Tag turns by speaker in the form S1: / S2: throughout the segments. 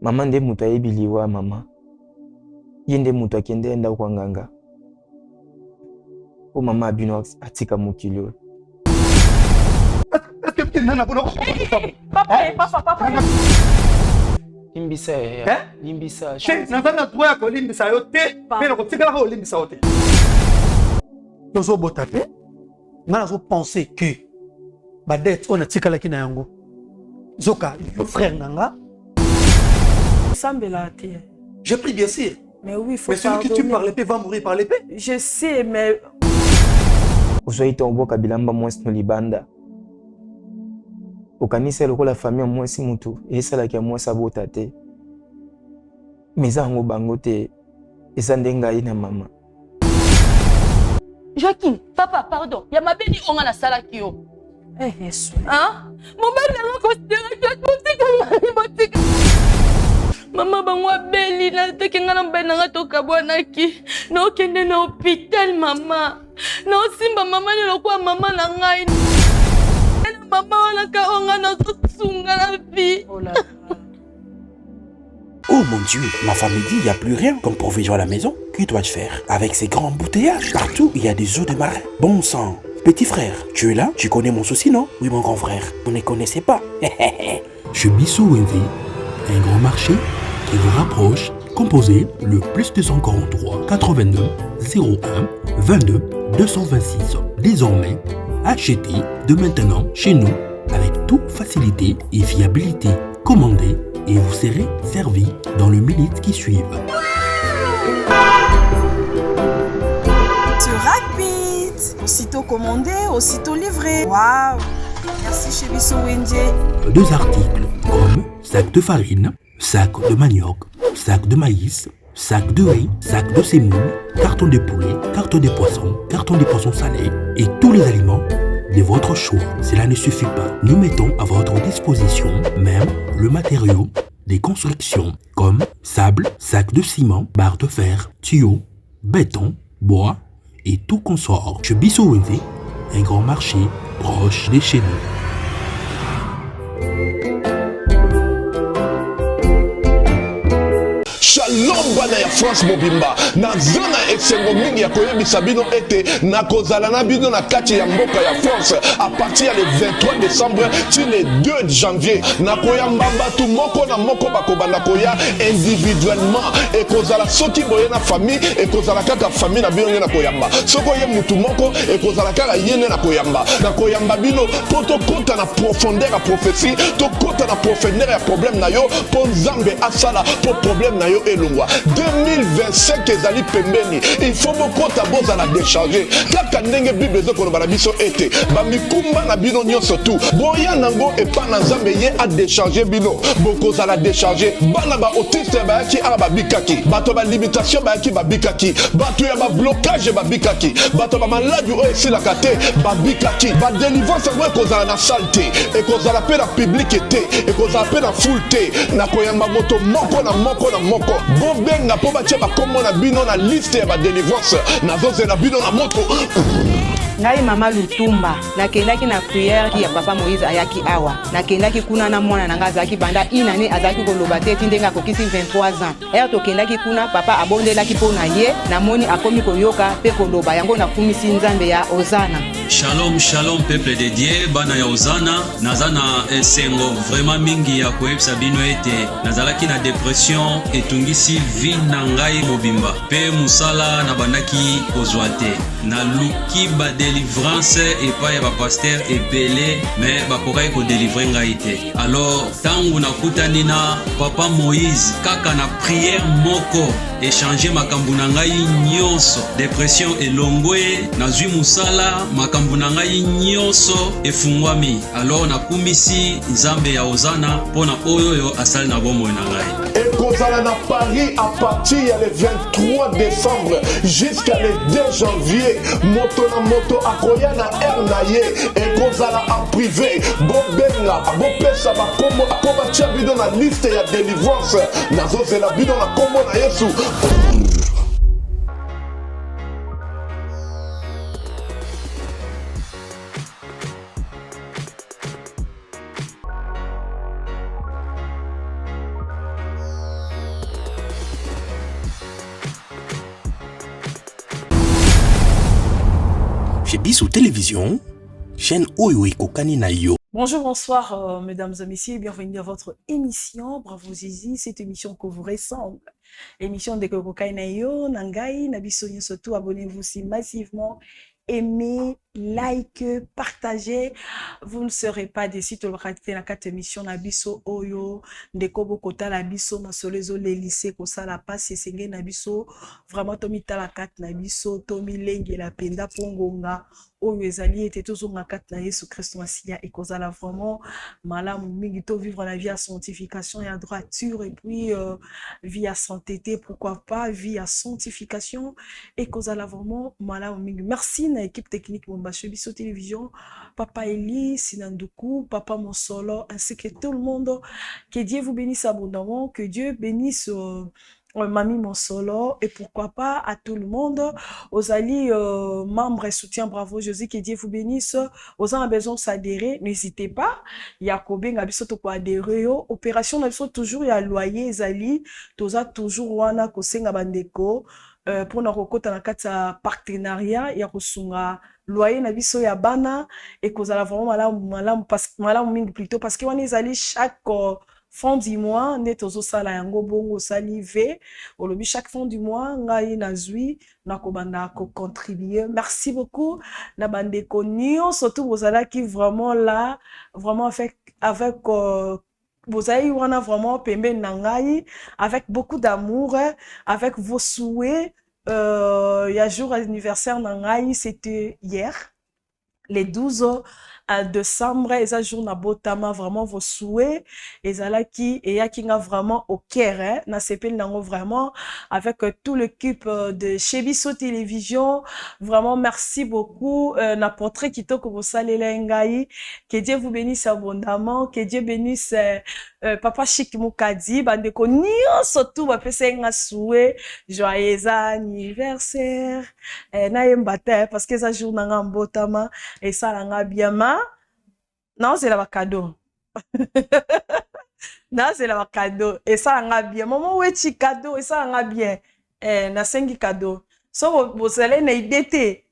S1: Mama nde mutu ayebiliwa mama. Ye nde mutu akende enda kwa nganga. O mama abino atika mokili oyo.
S2: Papa.
S1: Limbisa ya. Limbisa.
S2: Nazana droit ko limbisa yo te. Mais ko tikala ko limbisa yo te. Nozo botate. Ngana zo penser que ba dette on a tikala ki na yango. Zoka, le frère nanga.
S3: Sambela te.
S2: Je prie bien sûr.
S3: Mais oui, faut
S2: mais celui que tu par l'épée va mourir par l'épée.
S3: Je sais, mais...
S1: Ozoyi tombo kabilamba mwesi no libanda. Okanisa loko la famille mwesi mutu. Esala kia mwesi abota te. Meza hango bango te. Esa ndenga ina mama.
S4: Joaquin, papa, pardon. Ya mabeni onga na sala kio.
S3: Yesu.
S4: Hein? Mon mari n'a pas considéré que Mama bangwa beli na tekenga na mbena nga toka bwanaki. Na okende na hôpital mama. Na osimba mama ni lokwa mama na ngai. Na mama wana ka onga na sunga na vie.
S5: Oh mon Dieu, ma femme me dit, il n'y a plus rien comme provision à la maison. Que dois-je faire? Avec ces grands embouteillages, partout il y a des eaux de marin. Bon sang. Petit frère, tu es là? Tu connais mon souci, non? Oui, mon grand frère. Vous ne connaissez pas.
S6: Chez Bissou Wendy, un grand marché qui vous rapproche, composez le plus 243 82 01 22 226. Désormais, achetez de maintenant chez nous avec toute facilité et fiabilité. Commandez et vous serez servi dans les minutes qui suivent.
S7: C'est rapide. Aussitôt commandé, aussitôt livré. Waouh! Merci chez Bissou Wendy.
S6: 2 articles comme sac de farine, sac de manioc, sac de maïs, sac de riz, sac de semoule, carton de poulet, carton de poissons salés et tous les aliments de votre choix. Cela ne suffit pas. Nous mettons à votre disposition même le matériau des constructions comme sable, sac de ciment, barre de fer, tuyaux, béton, bois et tout consort. Chez Bissou Wendy, un grand marché proche de chez nous.
S8: Shalom bana ya France mobimba na zona esengo mingi ya koyebisa bino ete na kozala na bino na kati ya mboka ya France à partir le 23 décembre ti le 2 janvier na koyamba batu moko na moko bakobanda koya individuellement et kozala soki boye na famille et kozala kaka famille na bino na koyamba soko ye mutu moko et kozala kaka yene na koyamba bino poto kota na profondeur ya prophétie to kota na profondeur ya problème na yo po nzambe asala po problème na yo elongwa 2025 ezali pembeni il faut bokota bozala décharger kaka ndenge bible ezokoloba na biso ete bamikumba na bino nyonso tu boya nango epa na nzambe ye a décharger bino bokozala décharger bana ba autiste bayaki ala babikaki bato ba limitation bayaki babikaki bato ya ba blocage babikaki bato ba maladi oyo esilaka te babikaki ba délivrance yango ekozala na salle te ekozala pe na public te ekozala pe na foule te na koyamba moto moko na moko na moko bobenga po batia bakombo na bino na liste ya badelivrance nazozela bino na moto.
S9: Ngai mama Lutumba nakendaki na prière ya papa Moïse ayaki awa nakendaki kuna na mwana nanga azaki banda inane azaki koloba te tindenga kokisi 23 ans er tokendaki kuna papa abondelaki pona ye namoni akomi koyoka pe koloba yango na kumisi nzambe ya Ozana.
S10: Shalom shalom peuple de Dieu bana ya Ozana nazana esengo vraiment mingi ya koyebisa bino ete nazalaki na dépression etungisi vie na ngai mobimba pe musala na bandaki kozwa te na luki ba délivrance et pas ya ba pasteur ebele mais bakokai ko délivrer ngai te alors tangu nakutani na papa Moïse kaka na prière moko échanger makambu na ngai nyonso dépression elongwe nazwi musala makambu na ngai nyonso efungwami alors nakumisi nzambe ya Ozana pona oyo asali na bomoi na ngai
S8: ekozala na Paris à partir ya le 23 décembre jusqu'à le 2 janvier moto na moto akoya na air na ye ekozala en privé bobenga bopesa bakombo po batia bino na liste ya délivrance nazozela bino na kombo na Yesu.
S6: Chez Bissou Télévision, chaîne Oyo Kokani na yo.
S3: Bonjour, bonsoir, mesdames et messieurs, bienvenue dans votre émission. Bravo Zizi, cette émission que vous ressemble. Émission de Kokokai na yo, Nangai, Nabiso surtout, abonnez-vous aussi massivement. Aimez, like, partagez. Vous ne serez pas déçus de regarder la 4 émissions Nabiso Oyo, Ndekobo Kota Nabiso, Masolezo, les lycées, Kosa la passe, Senge Nabiso, vraiment Tomita la 4 Nabiso, Tomi Lengue la Penda Pongonga, Oyo Ezali était toujours na 4 na Yesu Christ Masia et Kosa la vraiment malam mingito vivre la vie à sanctification et à droiture et puis vie à sainteté, pourquoi pas vie à sanctification et Kosa la vraiment malam mingi. Merci na équipe technique Mombacho Biso Télévision, Papa Eli, Sinanduku, Papa Monsolo, ainsi que tout le monde. Que Dieu vous bénisse abondamment, que Dieu bénisse Mamie Monsolo et pourquoi pas à tout le monde, aux alliés membres et soutiens, bravo Josie, que Dieu vous bénisse. Aux gens ont besoin de s'adhérer, n'hésitez pas. Il y a Kobe, il y a pour adhérer. Opération, il y a toujours, il y a loyer, les alliés, toujours, wana kosenga bandeko. Pour nous rencontrer dans le cadre de partenariat, il y a un loyer na biso ya bana et que vous allez vraiment malam plutôt parce que on est allé chaque fin du mois net ozo sala yango bongo salivé au lobby chaque fin du mois ngai nazui na kobanda ko contribuer. Merci beaucoup na bande konio surtout vous allez qui vraiment là vraiment avec vous avez vraiment pembe nangai avec beaucoup d'amour, avec vos souhaits. Il y a jour anniversaire nangai, c'était hier, les 12 décembre, et ça jour na botama vraiment vos souhaits, et ça là qui et ya qui nga vraiment au cœur, hein, na sepel nango vraiment avec tout l'équipe de chez Bisso Télévision, vraiment merci beaucoup, na portrait qui to que vous salez ngai, que Dieu vous bénisse abondamment, que Dieu bénisse Papa Chic Mukadi, bande ko surtout ba pesa nga souhait, joyeux anniversaire, na yembata parce que ça jour na botama et ça nga bien ma. Non, c'est la cadeau. Non, c'est la cadeau. Et ça, on a bien. Maman, ouais, tu cadeau. Et ça, on a bien. Na 5 cadeaux. So, vous allez n'aider.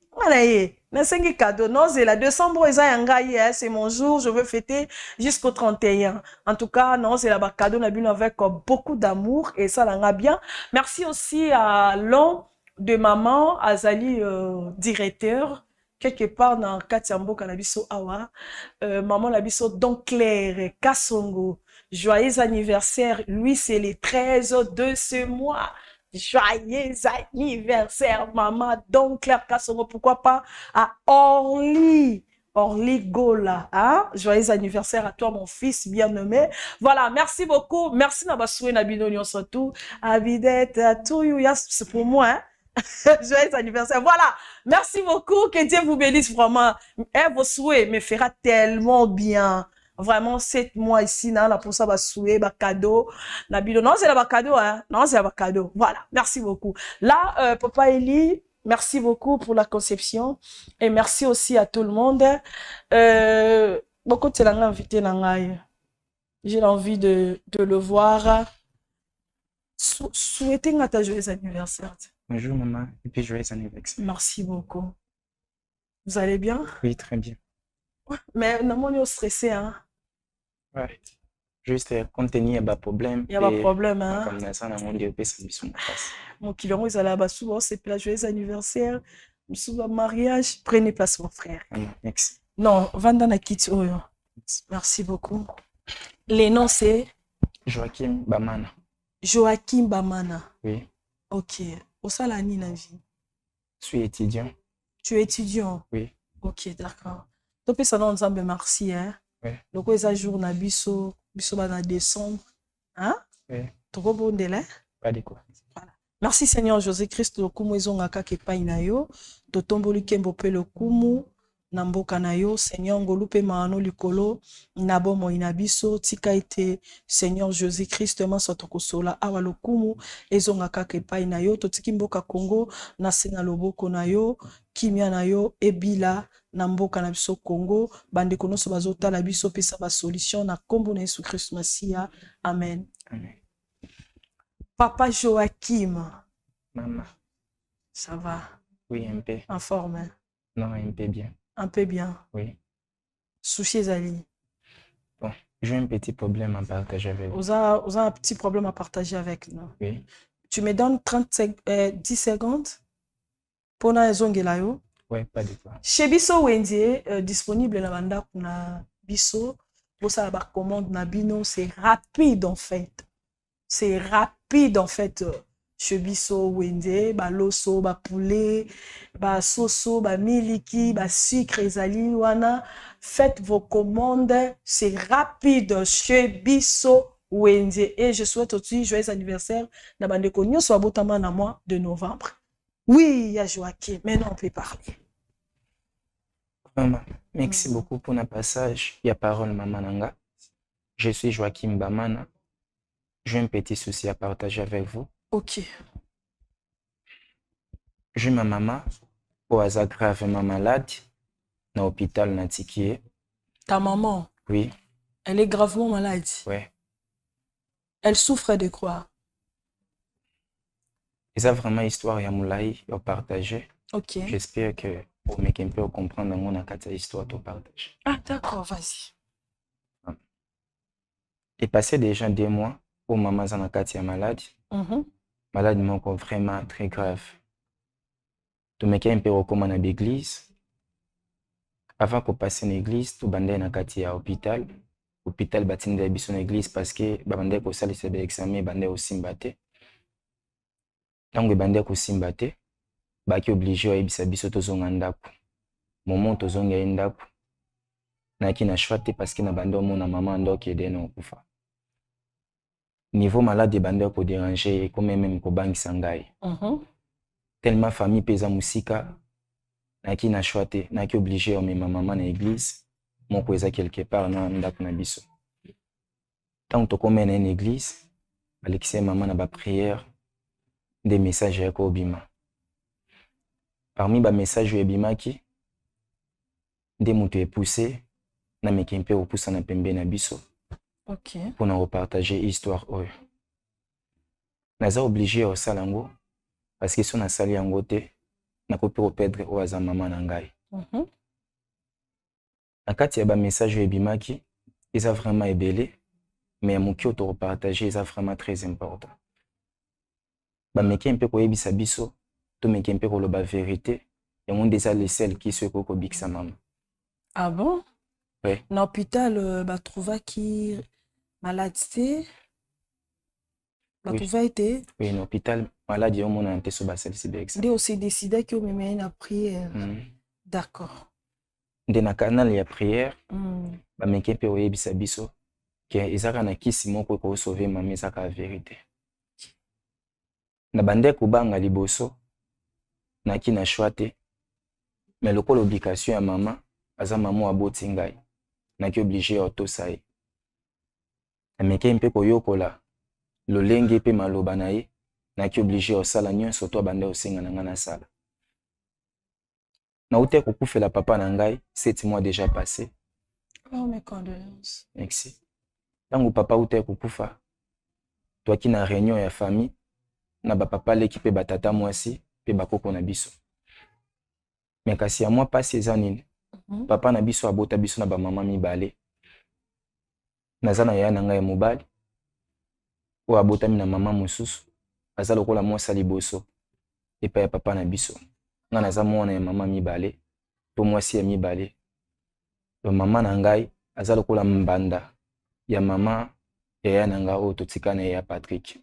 S3: Na 5 cadeaux. Non, c'est la décembre. C'est mon jour. Je veux fêter jusqu'au 31. En tout cas, non, c'est la cadeau. On a bien avec beaucoup d'amour. Et ça, on a bien. Merci aussi à l'homme de maman, Azali, directeur. Quelque part dans Katiambo Kanabiso Awa, maman Labiso Don Claire Kassongo, joyeux anniversaire, lui c'est le 13 de ce mois, joyeux anniversaire maman Don Claire Kassongo, pourquoi pas à Orly Gola, hein? Joyeux anniversaire à toi mon fils bien-aimé. Voilà, merci beaucoup, merci Nabasoué Nabino surtout, Abidette, à tout c'est pour moi, hein? Joyeux anniversaire. Voilà. Merci beaucoup. Que Dieu vous bénisse vraiment. Et vos souhaits me fera tellement bien. Vraiment, 7 mois ici, là, pour ça, souhait, cadeau. Non, c'est la cadeau, hein. Non, c'est la cadeau. Voilà. Merci beaucoup. Là, Papa Eli, merci beaucoup pour la conception. Et merci aussi à tout le monde. Beaucoup de l'as invité, j'ai envie de le voir. Souhaitez à ta joyeux anniversaire.
S1: Bonjour maman, et puis joyeux anniversaire.
S3: Merci beaucoup. Vous allez bien?
S1: Oui, très bien.
S3: Mais non, on est stressé, hein?
S1: Ouais. Juste contenir les problèmes.
S3: Il y a pas problème, hein?
S1: Comme ça, on dit que c'est
S3: mon client, ils allaient souvent, c'est la joyeux anniversaire, souvent mariage. Prenez place, mon frère.
S1: Merci.
S3: Non, Vandana Kit Oyo. Merci beaucoup. Les noms, c'est?
S1: Joachim Bamana.
S3: Joachim Bamana.
S1: Oui.
S3: Ok. Au salani na vie.
S1: Je suis étudiant.
S3: Tu es étudiant?
S1: Oui.
S3: Ok, d'accord. Donc, ça nous ensemble, merci, hein?
S1: Oui.
S3: Donc, ça jour na biso na décembre. Hein?
S1: Oui.
S3: Trop bon délai?
S1: Pas de quoi.
S3: Voilà. Merci Seigneur Jésus-Christ, le kumu ezongaka kepai na yo. Totomboli kembo pe le kumu. Namboka na yo, Seigneur ngolupe maano likolo, nabomo inabiso, tika ete, Seigneur Jésus-Christ, mansa tokosola, awa lokumu, ezonga kake pai na yo, totiki mboka Congo, nasenga loboko na yo, kimia na yo, ebila, namboka na biso Congo, bande konoso bazota la biso, pesa ba solution, na kombo na Yesu Christ Masia, Amen.
S1: Amen.
S3: Papa Joachim.
S1: Maman.
S3: Ça va?
S1: Oui, un peu.
S3: En forme, hein?
S1: Non, un peu bien.
S3: Un peu bien.
S1: Oui.
S3: Souci Ezali.
S1: Bon, j'ai un petit problème à partager avec vous.
S3: Vous avez un petit problème à partager avec nous.
S1: Oui.
S3: Tu me donnes 10 secondes pour na ezongela yo.
S1: Oui, pas de quoi.
S3: Chez Bisso Wendy, disponible na banda kuna Bisso, pour ça la commande na bino, c'est rapide en fait. C'est rapide en fait. Chez Bisso Wendy, ba loso, ba poulet, ba soso, ba miliki, ba sucre ezali wana. Faites vos commandes, c'est rapide chez Bisso Wendy. Et je souhaite aussi joyeux anniversaire na bande konyo so abotama na mois de novembre. Oui, il y a Joachim, maintenant on peut parler.
S1: Maman, merci beaucoup pour le passage. Il y a parole, maman Nanga. Je suis Joachim Bamana. J'ai un petit souci à partager avec vous.
S3: Ok.
S1: J'ai ma maman, au hasard gravement malade, dans l'hôpital Natikié.
S3: Ta maman?
S1: Oui.
S3: Elle est gravement malade?
S1: Oui.
S3: Elle souffre de quoi?
S1: C'est vraiment histoire à moulay à partager.
S3: Ok.
S1: J'espère que pour me un peu comprendre mon histoire à partager.
S3: Ah d'accord, vas-y.
S1: Il passé déjà 2 mois où maman est malade. Malade vraiment très grave. Tu me un peu recommandé à l'église. Avant qu'on passe à l'église, tu bandais na kati à l'hôpital. L'hôpital batine de biso na église parce que bandais ko sali sebe examen bandais aussi mbaté. Tango bandais ko simbate, baki obligé à ebisa biso tozonga ndako. Moment tozonga ndako. Na ki na choite parce que na bandais mona maman ndoki ede na okufa. Niveau malade bandais ko déranger comme même ko bangisa ngai. Tellement famille pesa musika. Naki na choite, naki obligé à ma maman na église, mon koza quelque part na ndako na biso. Tant to comme na église, Alexis maman na ba prière, des messages ya ko bima. Parmi ba messages ya bima ki des moto est poussé na mekempe au poussa na pembe na biso.
S3: OK.
S1: Pour na repartager histoire oyo. Naza obligé au salango parce que son na sali yango te. Na kopi perdre o aza mama na ngai. Na kati ya ba message ebimaki, eza vraiment ebele, mais moki oto repartager eza vraiment très important. Ba meki mpe ko yebisa biso, to meki mpe ko loba vérité, et on déjà les seuls qui se ko bikisa mama.
S3: Ah bon?
S1: Oui.
S3: Na hôpital ba trouva qui maladie. Ba trouva été.
S1: Oui, na hôpital malade yo mona nte so ba sel sibex.
S3: Nde aussi décidé que me mène à prière. D'accord.
S1: Nde na canal ya prière. Ba meki mpe oyebisa biso que ezaka na kisi moko ko sauver mama ezaka vérité. Na bande ko banga liboso na ki na choite mais lokolo obligation ya mama aza mama aboti ngai na ki obligé auto sai. Na meki mpe ko yokola lolenge pe maloba na ye na ki obligé au sala nyonso to bande osenga na ngana sala. Na ute ko kufela papa na ngai 7 mois déjà passé.
S3: Oh mes condoléances.
S1: Merci. Tango papa ute ko kufa. Toi ki na réunion ya famille na ba papa l'équipe batata mwasi pe bakoko na biso. Mais kasi ya moi passé zanine. Papa na biso abota biso na ba mama mibale. Nazana ya na ngai mobali. O abotami na mama mususu. Aza lokola mwasa liboso epa ya papa na biso nga naza mwana ya mama mibale to mwasi ya mibale to mama na ngai aza lokola mbanda ya mama ya na nga oyo totika na ya Patrick.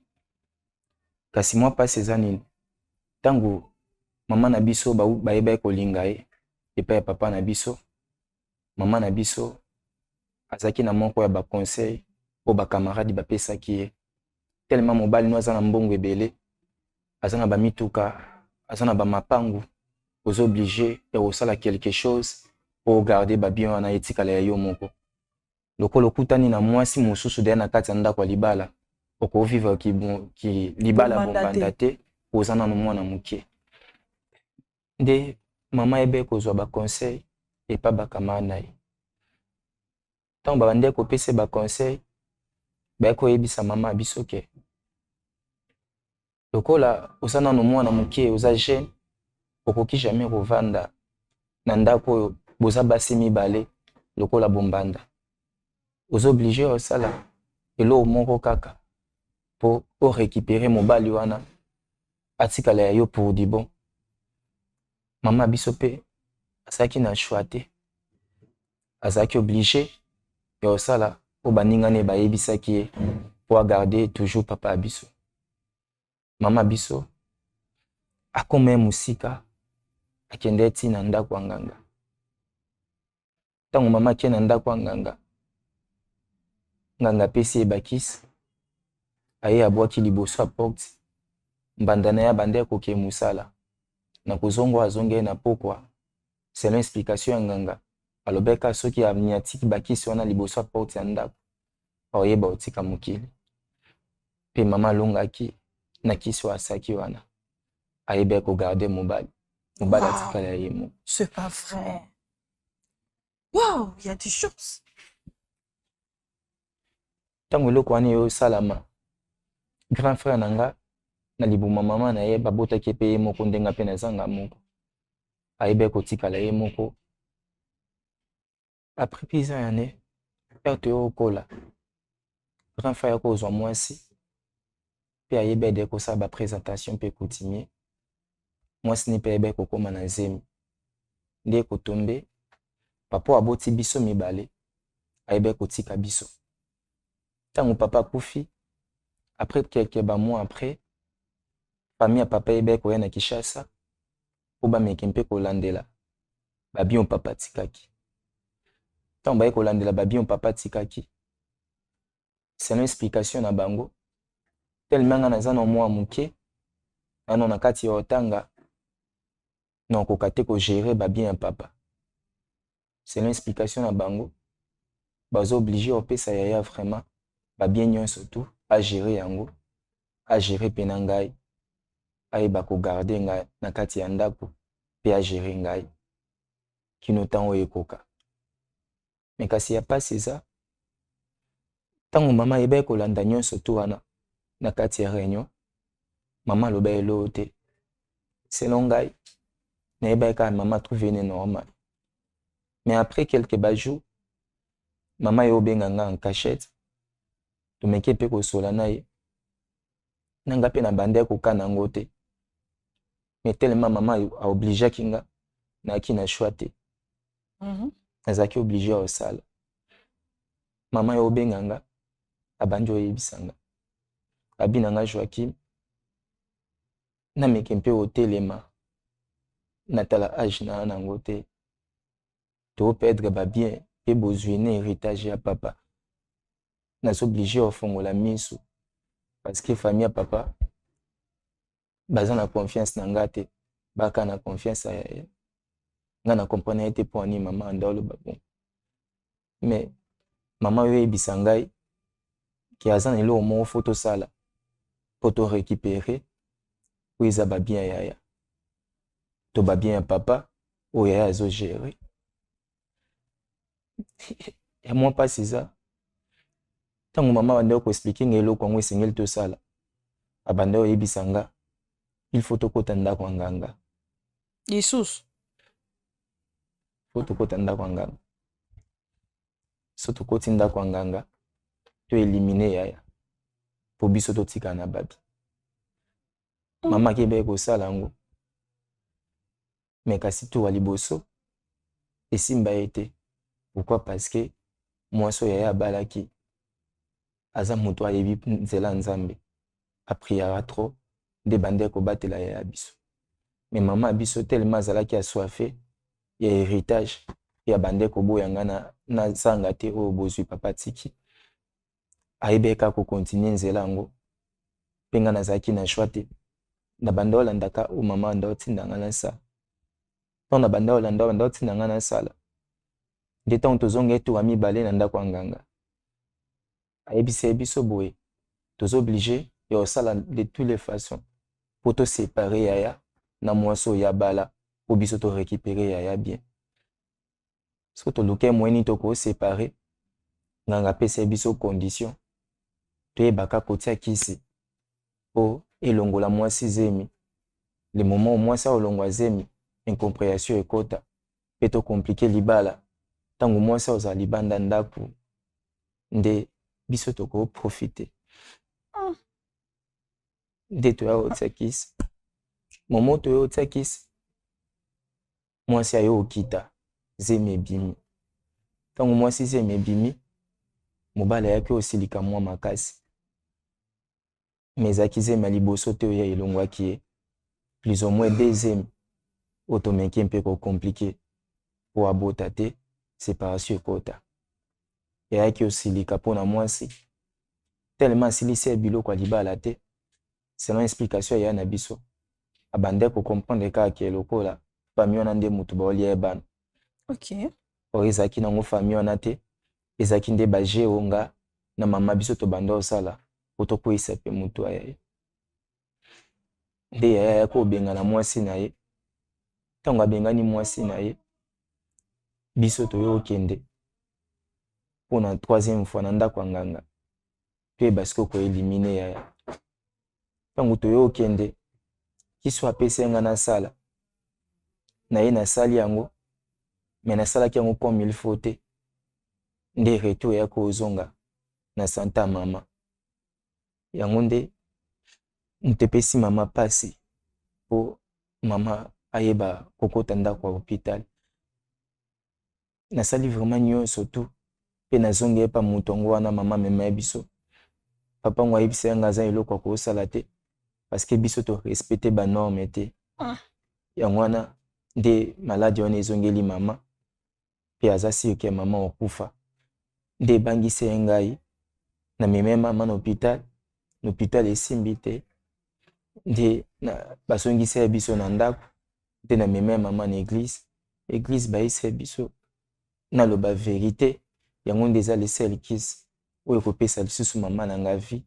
S1: Kasi mwa pasi eza nini tango mama na biso bayeba kolinga ye epa ya papa na biso mama na biso azaki na moko ya ba conseil po ba camarade bapesaki ye tellement mobali no aza na mbongo ebele aza na ba mituka aza na ba mapangu ozo obligé ya kosala quelque chose pour garder ba bien wana etikala ya yo moko lokolo kutani na mwasi mosusu de na kati ya ndako ya libala oko vivre ki libala bombanda te oza na mwana muke nde mama ebe kozwa ba conseil et pas ba camarade na ye tant ba bande ko pese ba conseil ba ko yebisa mama biso ke lokola osana no mwana muke oza jeune okoki jamais kovanda na ndako oyo boza basi mibale lokola bombanda obligé osala elo moko kaka po o récupérer mobali wana atikala ya yo pour du bon. Mama biso pe asaki na choix te azaki obligé ya osala po baningane bayebisaki ye po garder toujours papa biso. Mama biso akoma musika akende ti na ndako ya nganga. Tango mama ke na ndako ya nganga, nganga pesi ebakisi aye abwaki liboso ya porte mbandana ya bande koke musala na kozongo azonge na pokwa selon explication ya nganga alobeka soki amniatiki bakisi wana liboso ya porte ya ndako oyeba otika mokili pe mama alongaki na kisi wa asaki wana ayeba kogarde mobali atikala ya ye moko.
S3: C'est pas vrai. Wow, il y a des choses.
S1: Tango eloko wana esalama grand frère nanga na libuma mama na ye babotaki pe ye moko ndenga pe na zanga moko ayeba kotikala ye moko. Après plusieurs années perte okola grand frère kozwa mwasi pe ayeba ede kosala baprésentation pe coutumier mwasi ni pe ayeba kokoma na zemi nde kotombe papa aboti biso mibale ayeba kotika biso. Tango papa akufi après quelques mois après famille ya papa ayeba koya na Kinshasa po bameki mpe kolandela babion papa tikaki. Tango baye kolandela babion papa tikaki selon explication na bango tellement nga naza na mwa muke ano na kati ya otanga na kokate ko gérer babien ya papa. Selon explication na bango bazo obligé opesa yaya vraiment babien nyonso tout a gérer yango a gérer pe na ngai ayeba kogarde ngai na kati ya ndako pe a gérer ngai kino ntango ekoka. Me kasi ya pasi eza ntango mama ayeba kolanda nyonso tu wana na kati ya réunion mama aloba elo te selon ngai nayeba kaka mama trouve ne normal. Mais après quelques jours mama ye obenga nga en cachette tomeki mpe kosola na ye nanga pe na bande kokana yango te mais tellement mama aobligeaki nga nayaki na choix te nazalaki oblige osala. Mama ye obenga nga abandi oyebisa nga abi na nga Joakim nameki mpe otelema natala age na nango te to perdre babien pe bozwi na héritage ya papa nazo obligé ofongola miso parce que famille ya papa baza na confiance na nga te baka na confiance ya nga na comprendre ete po ani mama andalo babon. Mais mama yo ebisa ngai ki aza na elo mo photo sala poto récupérer po eza babien yaya to babien ya papa o yaya azo gérer. Ya mwa pasi eza tango mama bande ko expliquer ngelo kwa ngwe singel to sala abande oyebisa nga il faut tokota ndako ya nganga
S3: Jesus
S1: faut tokota ndako ya nganga so tokoti ndako ya nganga to éliminer yaya po biso totika na babi. Mama kebe kosala yango me kasi to wa liboso esimba ete. Pourquoi? Parce que moi so yaya balaki aza moto ayebi nzela nzambe apriara trop de bande ko batela yaya biso. Mais mama biso tellement azalaki assoiffé ya héritage ya bande ko boyanga na zanga te o bozwi papa tiki ayebeka ko continuer nzela ngo penga nazaki na choix te na bande olandaka o mama ndo tindanga na sa na bande olanda ndo tindanga na sala de temps tozonga etu wa mibale na ndako nganga ayebisa biso boye tozo obligé ya osala de toutes les façons pour te séparer yaya na mwaso ya bala pour biso to récupérer yaya bien. So to luke mweni to ko séparer nganga pesa biso condition to ebaka kotia kisi po elongola mwasi zemi le moment où mwasi olongwa zemi incompréhension ekota mpe tocomplike libala ntango mwasi ozala libanda ndako nde biso tokoprofite nde toya kotia kisi momo toya kotia kisi mwasi ayo okita zemi ebimi ntango mwasi zemi ebimi mobali ayaki osilika mwa makasi me ezalaki zemi ya liboso te oyo elongwaki ye plus ou moins deuxième oyo tomeki mpe kocomplike po abota te séparation ekota eyaki osilika mpona mwasi tellement asilisi ya biloko ya libala te selon explication eya na biso abande kocomprendre kaka lokola famille wana nde motu baolia ebana oyo ezalaki nango famille wana te ezalaki nde baje oyo nga na mama biso tobanda osala po tokweyisa mpe motu aya ye nde yaya yaki obengana mwasi na ye ntango abengani mwasi na ye biso toyo okende mpona troisième fois na ndako ya nganga mpe basiko koelimine yaya ntango toyo okende kiso apesi nga nasala na ye nasali yango me nasalaki yango comme il faut te nde retour ya kozonga na santa mama yango nde ntepesi mama pasi po mama ayeba kokota ndako ya hôpital nasali vraiment nyonso tu mpe nazongi epa moto yango wana mama mema ya biso papa ngo ayebisa yanga aza eloko ya kosala te parce que biso torespecte banorme te yango wana nde maladi wana ezongeli mama mpe aza sirke ya mama okufa nde ebangisi ye ngai na meme mama na hôpital esimbi te nde basongisi ya biso na ndako nde na meme mama na église bayisi ya biso naloba vérité yango nde eza lesel kisi oyo ekopesa lisusu mama na nga vie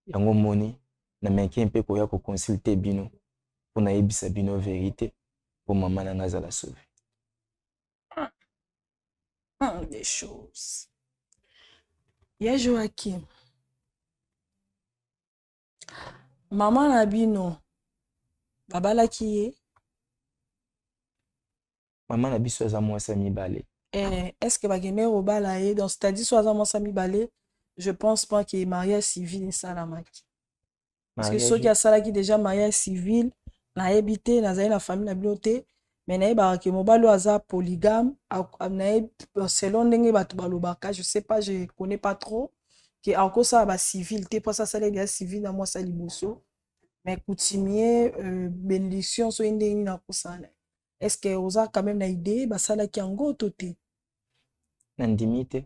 S1: yango moni na meke mpe koya koconsulte bino mpo nayebisa bino vérité mpo mama na nga azala sauve.
S3: Des choses. Ya Joachim. Mama na bino babalaki ye.
S1: Mama na biso aza mwasi mibale.
S3: Est-ce que bakende robala ye donc c'est-à-dire soit aza mwasi mibale, je pense pas que mariage civil esalamaki. Parce que ceux qui a salaki déjà mariage civil na habité na zali na famille na bino te mais na yeba ke mobalo aza polygame na selon ndenge bato balobaka je sais pas je connais pas trop que encore ça ba civil te pour ça ça les civil na moi ça liboso mais coutumier bénédiction so ndenge na kusala est-ce que oza quand même na idée ba sala ki ango toté
S1: na ndimite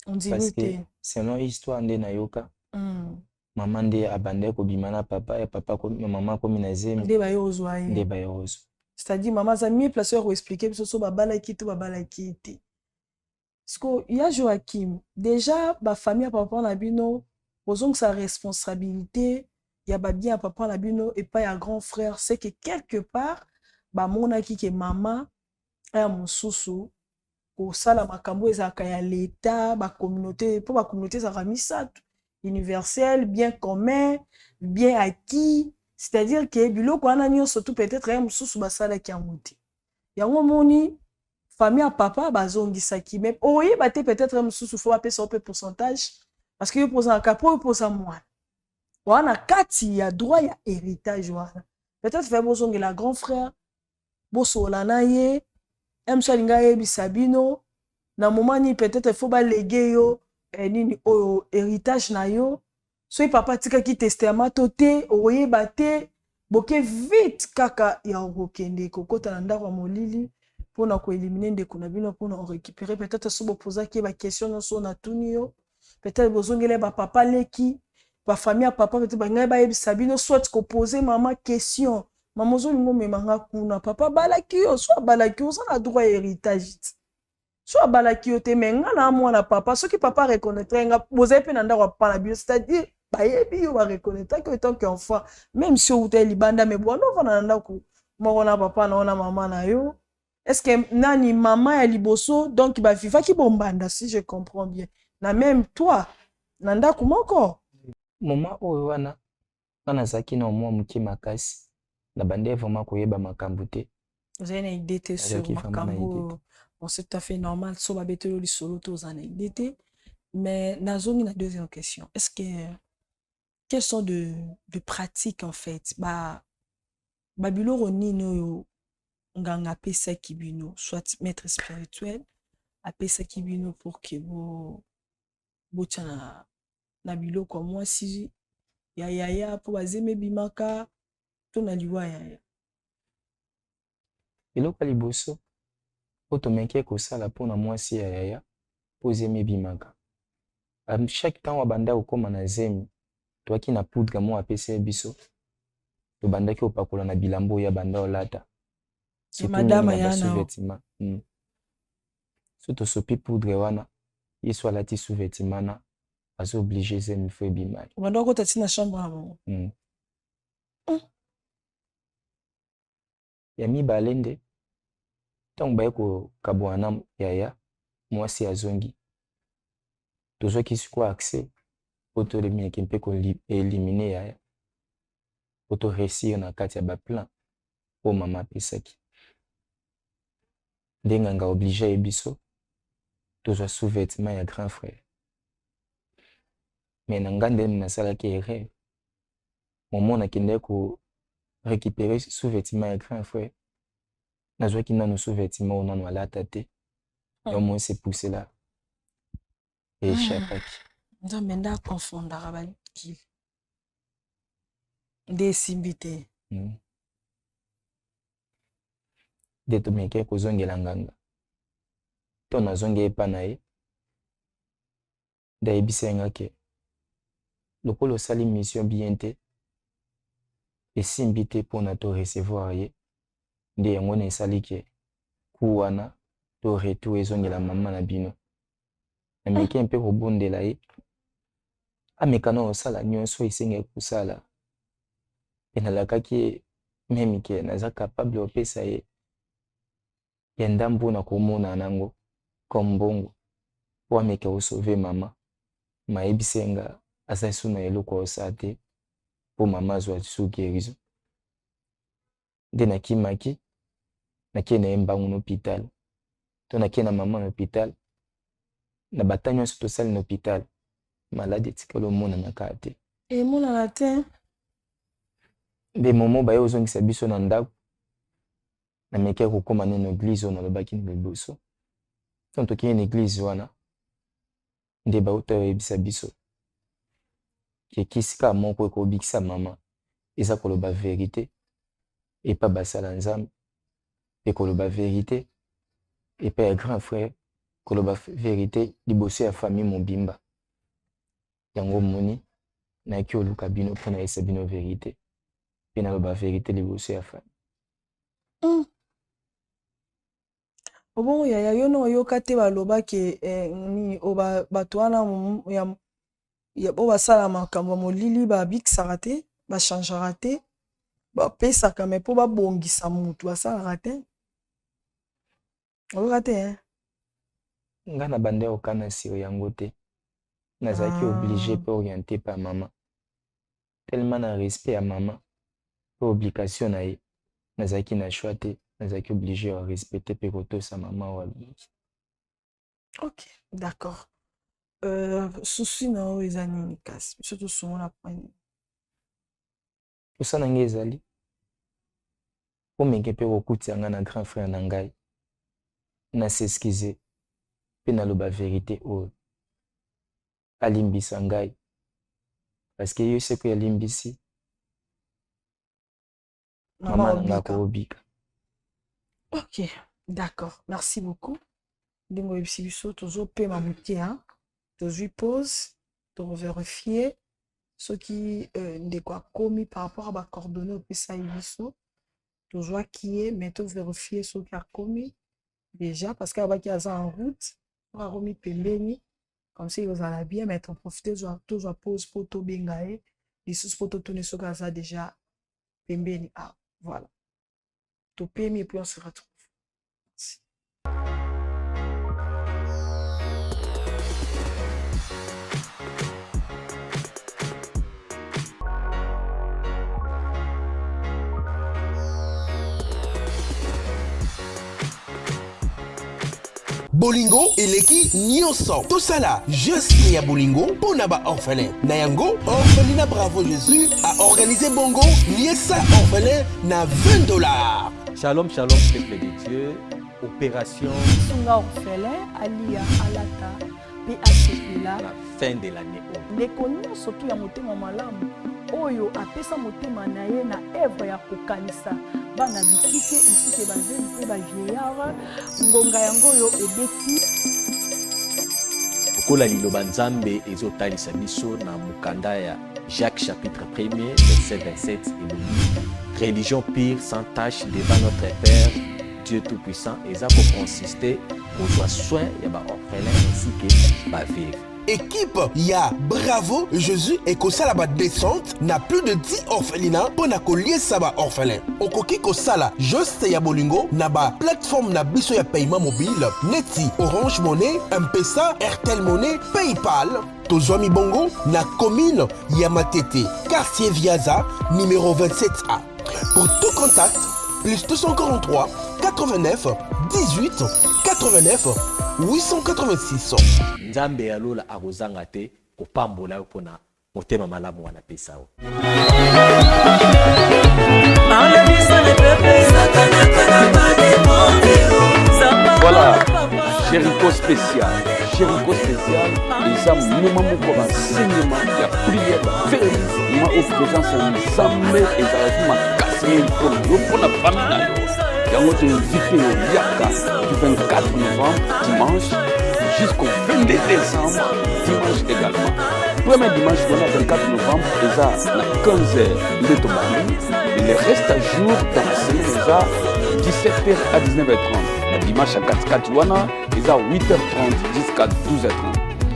S3: on dit
S1: parce que selon histoire nde na yoka maman nde abande ko bimana papa et papa ko maman ko minazemi
S3: nde ba yozwa ye
S1: nde ba yozwa
S3: c'est-à-dire maman ça mieux placé pour expliquer parce que babala ki to babala ki te parce que il y a Joachim déjà ba famille papa na bino posons sa responsabilité il y a ba bien papa na bino et pas un grand frère c'est que quelque part ba mona ki ke maman ya mususu ko sala makambo ezaka ya l'état ba communauté pour ba communauté ça ramisatu universel bien commun bien acquis. C'est-à-dire que biloko wana nyonso surtout peut-être ya mususu basala ki amuti yango moni famille à papa bazongisaki mais oyeba te peut-être ya mususu faut apesa pe pourcentage parce que yo posa ka po posa mwana wana kati ya droit ya héritage wana peut-être faire bozongela grand frère bosola na ye emsalinga yebisa bino na moment ni peut-être faut ba léguer yo nini oyo héritage na yo so papa tika ki testament toté oyeba te boke vite kaka ya okende kokota na ndako molili pona ko éliminer ndeko na bino pona récupérer peut-être so bopoza ki ba question no so na tunio peut-être bozongela ba papa leki ba famille à papa peut-être ba ngai ba yebisa bino soit ko poser maman question maman zo lingo memanga kuna papa balaki yo so balaki yo ça na droit héritage soit balaki yo te menga na mwana papa soki papa reconnaître nga bozaye pe na ndako papa na bio c'est-à-dire bayebi yo ba reconnaître que tant qu'enfant même si ou te libanda mais bon on va na ndako moko na papa na ona maman na yo est-ce que nani maman ya liboso donc ba viva ki bombanda si je comprends bien na même toi na ndako moko
S1: maman oyo wana kana zaki na mwa muki makasi na bande vraiment koyeba makambo te
S3: Vous avez une idée sur
S1: Azalaki vraiment na idée.
S3: Makambo. Bon, c'est tout à fait normal. So, babete li solo, tous en idée. Mais, Nazongi, la deuxième question. Est-ce que, quelles sont de pratiques, en fait? Babilo Roni, nous, on a pesa kibino, soit maître spirituel, a pesa kibino pour que vous, na bilo comme moi, si, ya, pour bazeme bimaka, tout na liwa ya.
S1: eloko ya liboso po tomeki kosala mpona mwasi ya yaya po zemi ebimaka. Chaque temps wabanda kokóma na zemi toaki na poudre mo apesi ye biso tobandaki kopakola na bilambo oyo abanda olata
S3: madama ya
S1: sous-vêtement. So tosopi poudre wana ye so alati sous-vêtement na azo oblige zemi fo ebimaki.
S3: Obanda okota ti na chambre ya bango.
S1: Ya mibale nde ntango baye kokabwana na yaya mwasi azongi tozwaki sikoyo accès po tolemiki mpe koelimine yaya po toresir na kati ya baplan po mama apesaki nde nganga oblige ye biso tozwa sous-vêtement ya grand frère. Me na nga nde nasalaki erreur momo nakendaki récupérer sous-vêtement ya grand frère nazwaki nano sous-vêtement oyo nano alata te ya moins se pousse là échappaki.
S3: Nzambe nda confondaka bakili nde esimbi te.
S1: Nde tomeki kozongela nganga to nazongi epa na ye nde ayebisa nga ke lokola osali mission bien te esimbi te mpona to recevoir ye nde yango na esali ke ku wana to retour ezongela mama na bino nameki mpe kobondela ye ameka na osala nyonso esengeli kosala mpe nalakaki ye meme ke naza capable opesa ye ya ndambo na komona nango comme mbongo po ameka osauve mama mayebisa nga aza su na eloko osala te po mama azwa su guérison nde nakimaki nakie na ye mbangu na hôpital to nakie na mama na hôpital na bata nyonso tosali na hôpital maladi etikali omonanaka te
S3: emonana te
S1: nde momo baye ozongisa biso na ndako nameki kokóma nano église oyo nalobaki na liboso ntango tokei na église wana nde bauta oyebisa biso ekisika moko ekobikisa mama eza koloba vérité epa basala nzambe mpe koloba vérité epa ya grand frère koloba vérité liboso ya famille mobimba yango moni nayaki oluka bino mpo nayesa bino vérité mpe naloba vérité liboso ya famille.
S3: Obongo yaya yo no oyoka te baloba ke ni bato wana bo basala makambo molili babikisaka te bachangeaka te bapesaka me mpo babongisa mutu basalaka te oyoka te
S1: nga na bande okana siro yango te nazalaki oblige mpe orienté pa mama tellement na respect ya mama mpe obligation na ye nazalaki na choix te nazalaki oblige ya respecter mpe kotosa mama oyo alingi.
S3: Ok, d'accord. Susi na oyo eza nini kasi biso tosongona point
S1: posa na ngai ezali omeke mpe kokutia nga na grand frère na ngai na s'excuse mpe naloba vérité oyo alimbisa ngai parce que yo seko yalimbisi mama na nga koobika.
S3: Ok, d'accord, merci beaucoup. Ndingo yebisi biso tozopema moke tozwi pause tovérifie soki ndeko akomi par rapport à bacoordonné opesa ye biso tozwaki ye mais tovérifie soki akomi déjà parce que abaki aza en route akomi pembeni comme ça ozala bien mais toprofite tozwa pause mpo tobenga ye lisusu mpo totuni soki aza déjà pembeni voilà topemi et puis on se retrouve. Merci.
S5: bolingo eleki nyonso tosala juste ya bolingo mpona baorphelin na yango orphelina Bravo Jésus a organisé bongo liesa orphelin na $20.
S11: Shalom, shalom, peuple de Dieu. Opération
S3: Sunga orphelin, Alia, Alata, PHPLA.
S11: la fin de l'année.
S3: Ndeko nyonso tu ya motema malamu oyo apesa motema na ye na œuvre ya kokanisa bana bitike ainsi que bazeli mpe bavieillard ngonga yango oyo ebeti
S11: Okola liloba nzambe ezotalisa biso na mukanda ya Jacques chapitre 1er verset 27 elobi religion pure sans tache devant notre Père Dieu tout-puissant eza koconsister kozwa soin ya baorphelin ainsi que baveuve.
S5: Équipe ya Bravo Jésus et kosala ba descente na plus de 10 orphelinats pour na koliesa ba orphelin. Okoki kosala juste ya bolingo na ba plateforme na biso ya paiement mobile neti Orange Money, M-Pesa, Airtel Money, PayPal. Tozwami bongo na commune ya Matete, quartier Viaza, numéro 27A. Pour tout contact, plus 243 89 18 89 886.
S11: Nzambe alola akozanga te kopambola yo mpona motema malamu wana pesa yo.
S6: Voilà, Jéricho spécial. Jéricho spécial, les âmes minimum pour enseignement, il y a prière, féminisme, au présence de Zambé et de la casse pour la famille. Il y a un autre invité au Yaka du 24 novembre, dimanche, jusqu'au 22 décembre, dimanche également. Premier dimanche, on a 24 novembre, et ça, à 15h de Tomani. Et le reste à jour, dans la semaine, de 17h à 19h30. Le dimanche à 4h, et ça, 8h30 jusqu'à 12h30.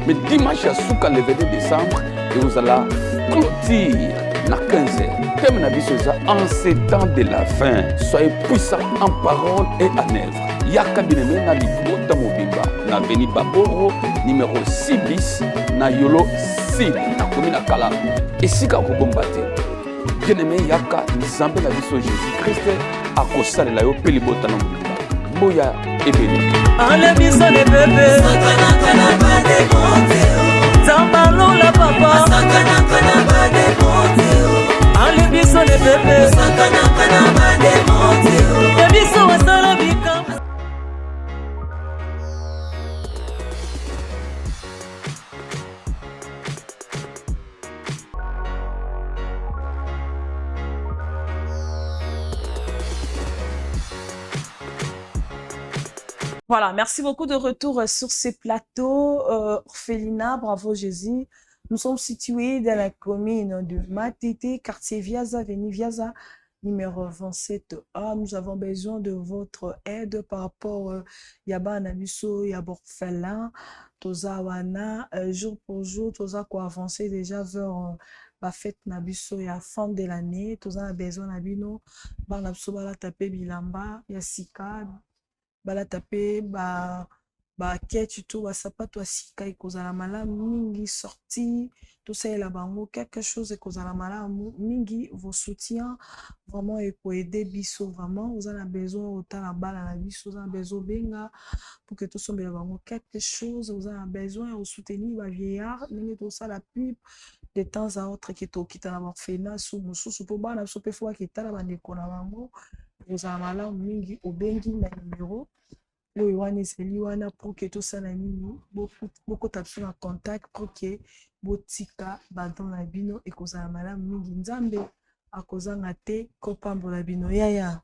S6: Mais dimanche à Souka, le 22 décembre, et vous allez clôture à 15h. Thème na biso en ces temps de la fin, soyez puissants en parole et en œuvre. Yaka bineme na libota mobimba na Beni Baboro numéro 6 bis na Yolo Sil na commune Kala. Esika ko bombate. Bineme yaka nzambe na biso Jésus Christ akosalela yo pe libota na mobimba. Boya ebele.
S12: Ale biso le bébé. Sakana kana ba de bonte. Zambalo la papa. Sakana kana ba de bonte. Ale biso le bébé. Sakana kana ba de bonte. Ya biso wasala bika.
S3: Voilà, merci beaucoup de retour sur ces plateaux. Orphelinat, Bravo Jésus. Nous sommes situés dans la commune de Matete, quartier Viaza, Avenue Viaza, numéro 27A. Nous avons besoin de votre aide par rapport à Yaba Nabiso, Yaba Orphelin, Toza Wana, jour pour jour, Toza quoi avancer déjà vers la fête Nabiso, ya fin de l'année. Toza a besoin Nabino, Barnabso Bala tapé Bilamba, Yasika. Bala tapé ba ketu tout ba sapato asika ikozala malamu mingi sorti tout ça est là bango quelque chose ekozala malamu mingi vos soutiens vraiment et pour aider biso vraiment vous avez besoin autant la balle à la biso vous avez besoin benga pour que tout soit bien bango quelque chose vous avez besoin de soutenir ba vieillard mais tout ça la pub de temps à autre qui to kita na orphelinat sous mususu pour bana so pe fois qui tala bandeko na bango vous avez malamu mingi obengi na numéro le wana ezeli wana pour que tout ça na nini beaucoup tapis en contact pour que botika badon na bino ekozala malamu mingi nzambe akozanga te kopambola bino ya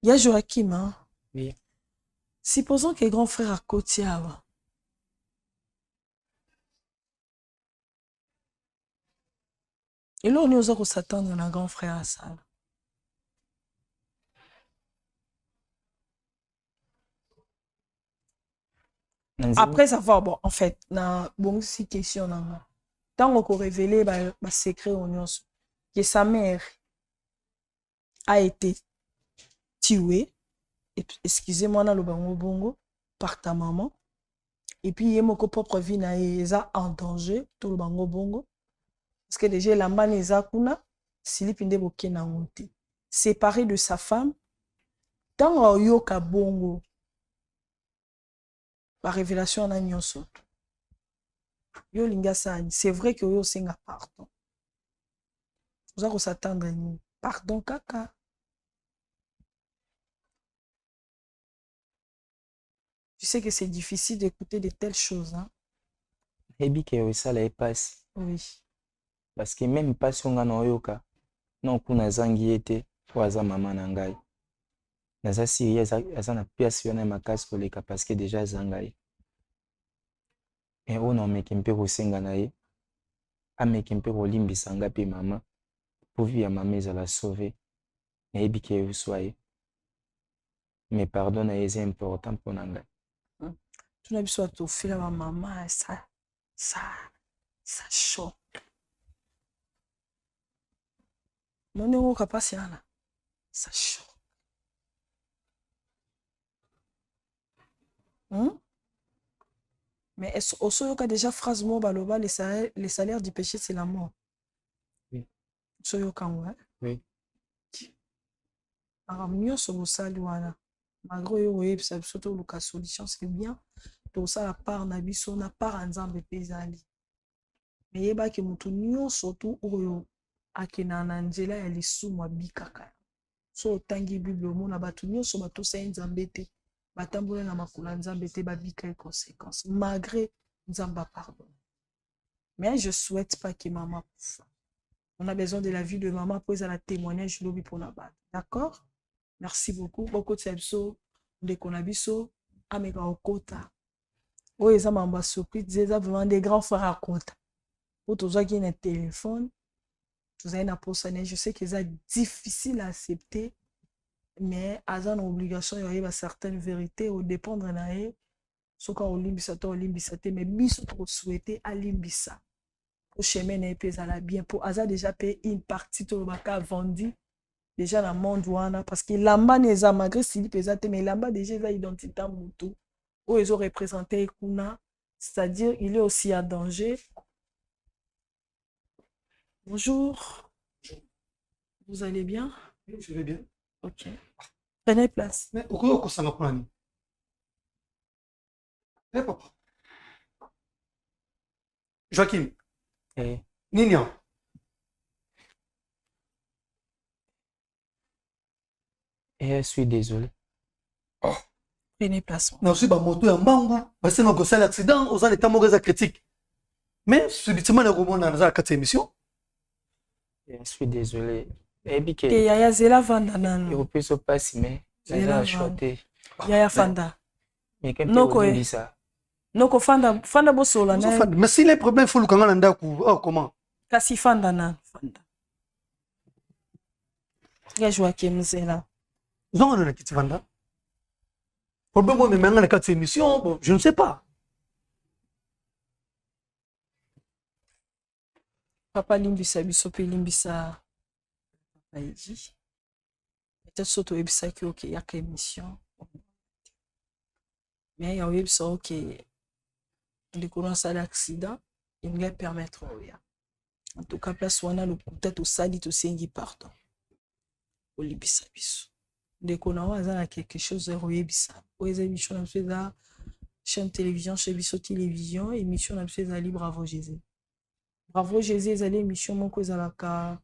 S3: Joachim hein?
S1: Oui.
S3: Supposons que grand frère akoti awa eloko nini oza kosatendre na grand frère asala après savoir bon en fait na bon si question na tant qu'on révéler ba secret au nyonso que sa mère a été tuée excusez-moi na lo bango bongo par ta maman et puis yemoko propre vie na eza en danger tout le bango bongo parce que déjà lambani eza kuna silipinde boke na honte séparé de sa femme tant yoka bongo Par révélation, on a nyonso. Yo linga sani. C'est vrai que yo singa pardon. Vous allez s'attendre à nous. Pardon, kaka. Tu sais que c'est difficile d'écouter de telles choses. Hein?
S1: Et bien que ça la passe.
S3: Oui.
S1: Parce que même pas si on a un yoka, non, kuna zangi ete, waza maman nangai. Naza siri, aza na pièce yona makasi koleka parce que déjà zangai. Et on a meki mpe kosenga na ye, ameki mpe kolimbisa nga pe mama, pour vivre maman ezala sauver. Et bien que vous soyez. Mais pardon, c'est important pour nangai.
S3: Tu n'as besoin de faire ma maman, ça chaud. Mon nom est pas si là. Ça chaud. Mais est-ce que déjà phrase mot baloba les salaires du péché c'est la mort.
S1: Oui.
S3: Soyoka ouais.
S1: Oui.
S3: Alors mieux sur le sali wana. Malgré oui, ça surtout le cas solution c'est bien. Tout ça la part na biso na part ensemble pezali. Mais yeba ke mutu nyo surtout oyo akena na nzela ya lisumu abikaka. So tangi bible mona batu nyo so bato sa nzambe te. Batambola na makula nzambe te babika les conséquences malgré nzamba pardon. Mais je souhaite pas que maman pousse. On a besoin de la vie de maman pour la témoignage lobi pour la base. D'accord? Merci beaucoup. Beaucoup de sebso de konabiso ameka okota. Oh ils ont mamba surprise, ils ont vraiment des grands frères à kota. Pour tous ceux qui ont un téléphone, tous avez un poste, je sais que c'est difficile à accepter. Mais ils ont une obligation il y a certaines vérités au dépendre na e soka olimbisa to olimbisa te mais biso pour souhaiter à limbisa au chemin na pe za la bien pour aza déjà payé une partie to baka vendu déjà dans monde wana parce que lamba neza malgré si pesa te mais lamba déjà za identité mutu où ils ont représenté kuna c'est-à-dire il est aussi à danger. Bonjour. Vous allez bien?
S2: Oui, je vais bien.
S3: Ok. Prenez place.
S2: Mais pourquoi ça m'a pris? Eh papa. Joachim.
S1: Eh.
S2: Ninian.
S1: Je suis désolé.
S2: Oh.
S3: Prenez place.
S2: Non, je suis moto en bango. Parce que nous avons un accident, aux états mauvais critique. Mais subitement, nous avons dans cette émission.
S1: Je suis désolé.
S3: Yaya zela vanda nano.
S1: Il peut se passer mais
S3: zela
S1: choté.
S3: Yaya fanda.
S1: Mais quand tu dis ça.
S3: Noko fanda bosola na.
S2: Mais si les problèmes faut le kanga nda ku comment?
S3: Kasi fanda na fanda. Ya Joachim zela.
S2: Non on a quitté fanda. Problème moi mais maintenant dans cette émission, je ne sais pas.
S3: Papa limbisa biso pe limbisa. Peut-être surtout ebisa ki ok ya ka émission mais ya ebisa ok les courants ça l'accident il va permettre en tout cas place wana le peut-être au sali to sengi pardon au libisa biso de kona waza quelque chose de ebisa o émission na feza chaîne télévision chez biso télévision émission na feza Bravo Jésus Bravo Jésus ezali émission moko ezalaka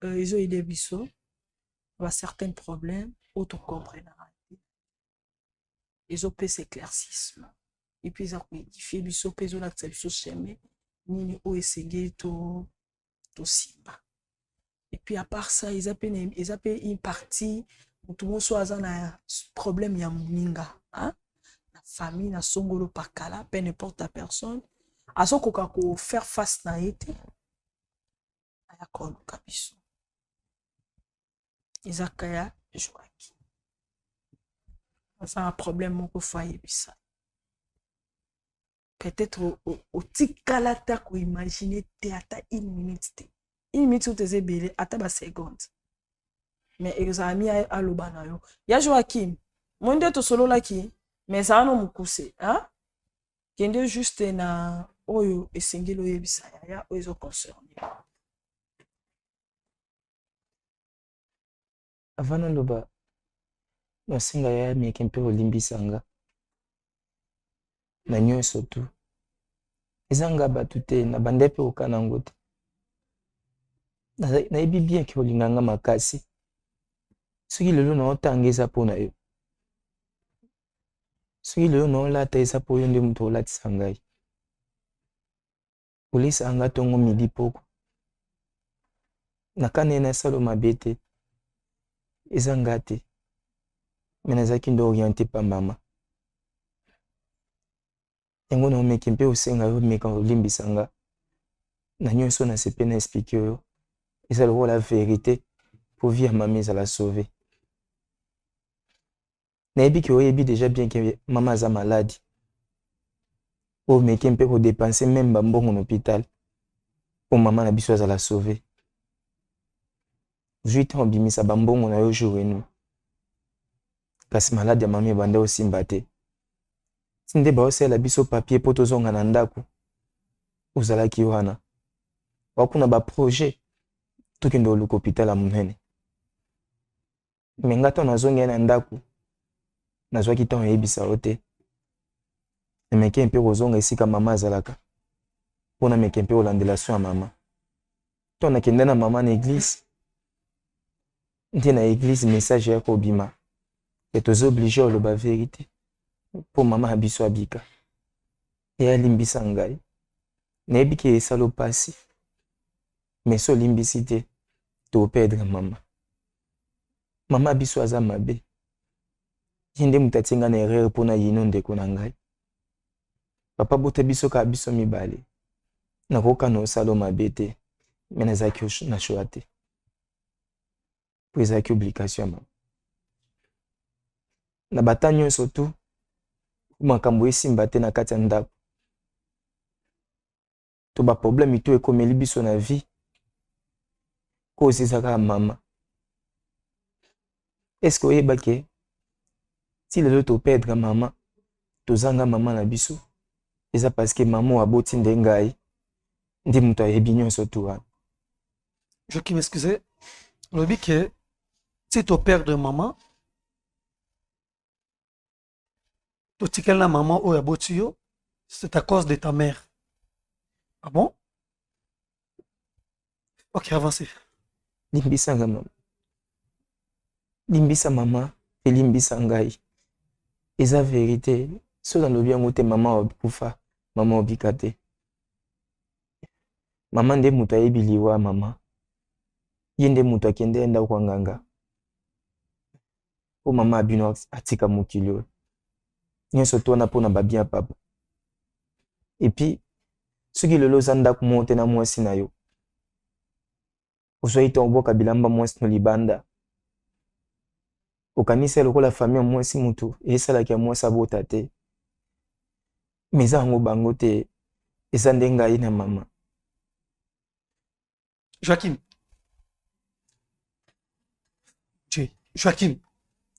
S3: ils ont aidé biso à certains problèmes auto comprendre ils ont fait éclaircissement et puis ils ont édifié biso peso la biso chemin nini o esengeli to simba et puis à part ça ils appellent une partie tout le monde soit un problème ya moninga hein la famille na songolo pakala peu n'importe la personne à son koka ko faire face na été aya ko kabiso Isakaya Joachim. C'est un problème au foyer. Peut-être au tikalata qu'on imagine théâtre une minute. Une minute où tu es belé, à ta seconde. Mais ils ont mis à l'obanayo. Ya Joachim, moi de to solo là qui, mais ça non mukuse, hein? Kende juste na oyo esengelo yebisa ya oyo concerné.
S1: Avant naloba nasenga ya meke mpe olimbisanga na nyonso tu eza nga bato te na bande mpe oka nango te nayebi bien ke olinga nga makasi soki lelo naotanga eza mpo na yo soki lelo naolata eza mpo yo nde moto olatisa ngai olesa nga ntongo midi poko nakane nasalo mabe te eza nga te me nazalaki nde oriente pa mama yango naomeki mpe osenga yo meka olimbisa nga na nyonso nasepe na explike oyo eza lokola verité po vie ya mama ezala sauve nayebi ke oyebi déjà bien ke mama aza maladi omeki mpe kodepanse meme bambongo na hôpital po mama na biso azala sauve zwi ntan obimisa bambongo na yo jour enu kasi maladi ya mama ebanda osimba te nde baosala biso papier po tozonga na ndako ozalaki wana wakuna baprojet tokende oluka hôpital ya monene me nga ntango nazongi na ndako nazwaki ntango oyebisa yo te emeke mpe kozonga esika mama azalaka mpona meke mpe olandela so ya mama ntango nakende na mama na église nde na église message ya kobima e toza oblige oloba vérité mpo mama ya biso abika eyalimbisa ngai nayebi ke esala pasi me so olimbisi te toperdre mama mama biso aza mabe ye nde moto atie ngai na erreur mpona yino ndeko na ngai papa bota biso kaka biso mibale nakoka na osala mabe te me nazalaki na choix te po ezalaki obligation ya mama na bata nyonso tu makambo esimba te na kati ya ndako to baproblème to ekomeli biso na vie kozi ezaka mama eske oyebake ti lelo toperdre mama tozanga mama na biso eza parceke mama aboti nde ngai ndi moto ayebi nyonso tu wana
S2: Joachim, excusez, olobi ke ti toperdre mama totikali na mama oyo aboti yo c'est à cause de ta mère. Ah bon? Ok, avancez.
S1: limbisa nga mama limbisa mama elimbisa ngai eza vérité so nalobi yango te mama okufa mama obika te mama nde moto ayebi liwa mama ye nde moto akende ndako ya nganga po mama abino atika mokili oyo nyonso to wana mpona babia ya papa epuis soki lelo oza ndako moko te na mwasi na yo ozwaki ntango oboka bilamba mwasi no libanda okanisa lokola famille ya mwasi motu esalaki ya mwasi abota te me eza yango bango te eza nde ngai na mama.
S2: Joachim. Joachim.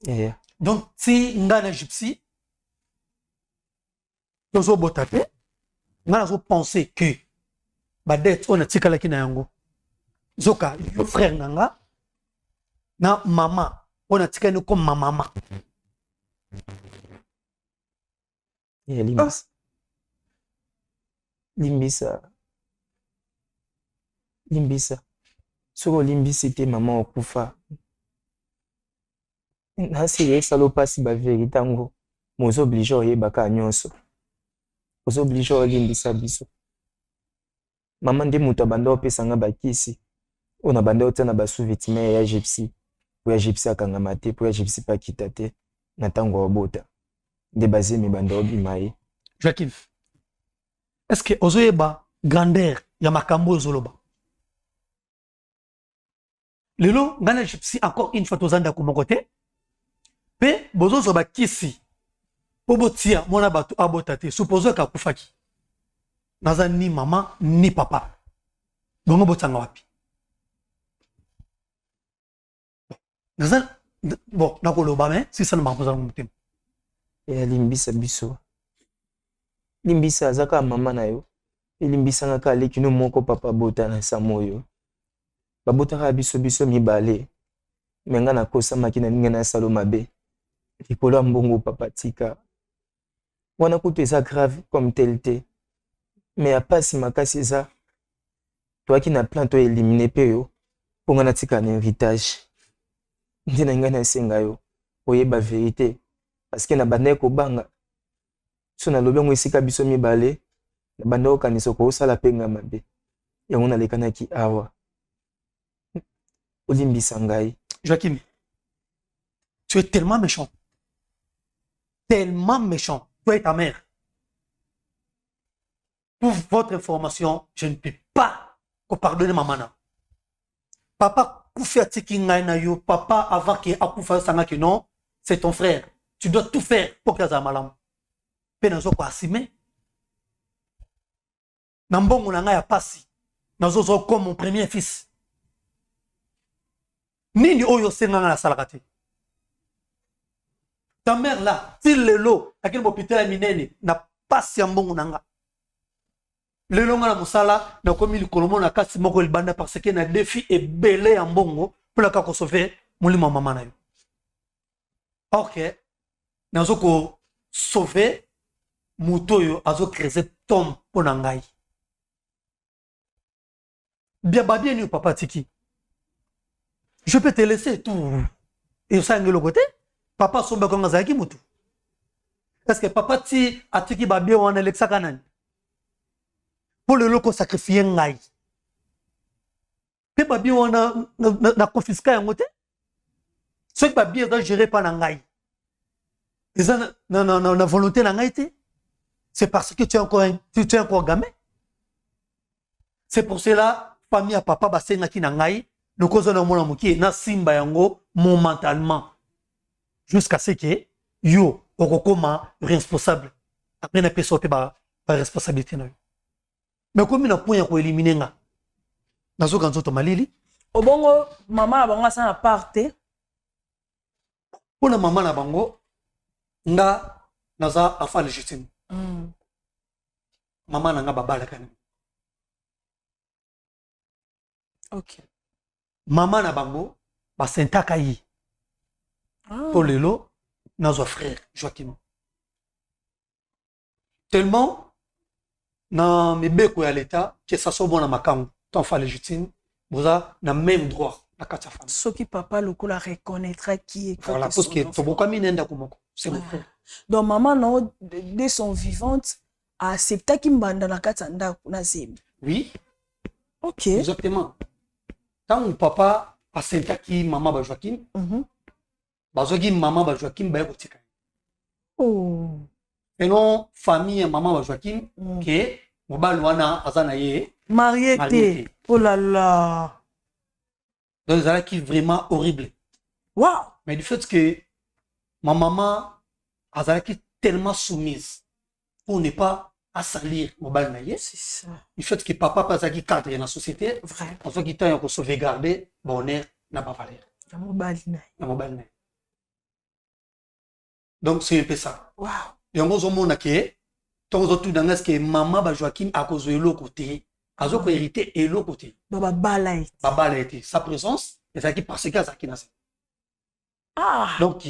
S1: Yeah.
S2: Donc si nga na gypsy tozo bota te nga nazo penser que ba dette on a tikalaki na yango zoka yo frère nanga na mama on a tikani comme ma maman.
S1: Yeah, limbisa. Limbisa. Limbisa. Soko limbisi te mama okufa. Nasi esalo pasi ba vérité ngo. Mozo oblige oyebaka nyonso. Ozo oblige olimbisa biso. Mama ndi muto abanda opesa nga bakisi. Ona banda otana ba sous-vêtements ya gypsy. Po ya gypsy akangama te, po ya gypsy pa kita te. Na tango obota. De bazé mi banda obima ye.
S2: Joachim. Est-ce que ozoyeba grandeur ya makambo zoloba? Lelo ngana gypsy encore une fois tozanda ko mokote. Pe bozo zo bakisi. Po botia mona batu abota te. Supposo ka kufaki. Naza ni mama ni papa. Bongo botanga wapi? Naza bon nakoloba mais si ça ne m'a pas mutima.
S1: Ya limbisa biso. Limbisa azaka mama na yo. Limbisa nga ka lekino moko papa bota na samoyo. Babota biso biso mibale. Menga na kosa makina ninga na salo mabe. Likolo mbongo papa tika. wana kutu eza grave comme tel te mais ya pasi makasi eza toaki na plan to éliminer pe yo mpo nga natika na héritage nde na ngai nasenga yo oyeba vérité parce que na bandaki kobanga so nalobi yango esika biso mibale na bandaki kokanisa koosala mpe nga mabe yango nalekanaki awa olimbisa ngai.
S2: Joachim, tu es tellement méchant. Tellement méchant. Toi et ta mère. Pour votre information, je ne peux pas pardonner maman. Papa Koufia Tiki na yo, papa avant que Akoufa Sanga que non, c'est ton frère. Tu dois tout faire pour que ça malam. Penazo ko asime. Nambongo na nga ya pasi. Nazo comme mon premier fils. Nini oyo senga na salakati. Ta mère là, si lelo, akil hôpital minene na pasi ya mbongo nanga. Lelo nga na musala na komi likolomo na kasi moko libanda parce que na défi et belé ya mbongo pour la kako sauver mulimo mama na yo. OK. Nazo ko sauver mutoyo azo créer tombe pona ngai. Bien babien ni papa tiki. Je peux te laisser tout. Et ça ngelo côté. Papa somba konga zaki mutu. Est-ce que papa ti atiki babien wana Alexa kanani? Pour le loco sacrifier ngai. Pe babien wana na confisquer yango te. Ce que babien doit gérer par ngai. Et ça na volonté na ngai te. C'est parce que tu es encore gamin. C'est pour cela famille à papa basenga ki na ngai. Nous causons un mona muki na simba yango momentalement jusqu'à ce que yo okokoma responsable après na peso pe ba responsabilité na yo mais comme na point ko éliminer nga nazo kanzo to malili
S3: obongo mama bango sa na parte
S2: pona mama na bango nga naza enfant légitime mama na nga babala kana
S3: OK.
S2: Maman na bango ba sentaka yi. Pour lelo nazo frère Joachim. Tellement na mibeko ya l'état que ça soit bon na makango, ton fa légitime, boza na même droit na kati femme.
S3: Ce qui papa lokola reconnaîtra qui est
S2: voilà parce que to bokami nenda komoko, c'est mon frère.
S3: Donc maman non dès son vivante a accepté kimbanda na kati nda na zembe.
S2: Oui.
S3: OK.
S2: Exactement. Tant papa a sentaki maman ba Joachim, bazoki maman ba Joachim ba kotika.
S3: Oh.
S2: Et non famille maman ba Joachim que mobile wana azana ye
S3: marié. Oh là là.
S2: Donc ça qui vraiment horrible.
S3: Wow.
S2: Mais du fait que ma maman azala qui tellement soumise pour ne pas à salir mobile naïe.
S3: C'est ça.
S2: Du fait que papa pas qui cadre dans la société,
S3: vrai.
S2: En fait qu'il t'a encore sauvegarder bonheur n'a pas valeur.
S3: La mobile
S2: naïe. Donc c'est un peu ça.
S3: Wow.
S2: Et on voit mon aké, tant tout dans ce que maman ba Joachim a cause de l'autre côté, a zo hérité et l'autre côté.
S3: Baba balaï.
S2: Baba a été sa présence et ça qui parce que ça qui n'a.
S3: Ah.
S2: Donc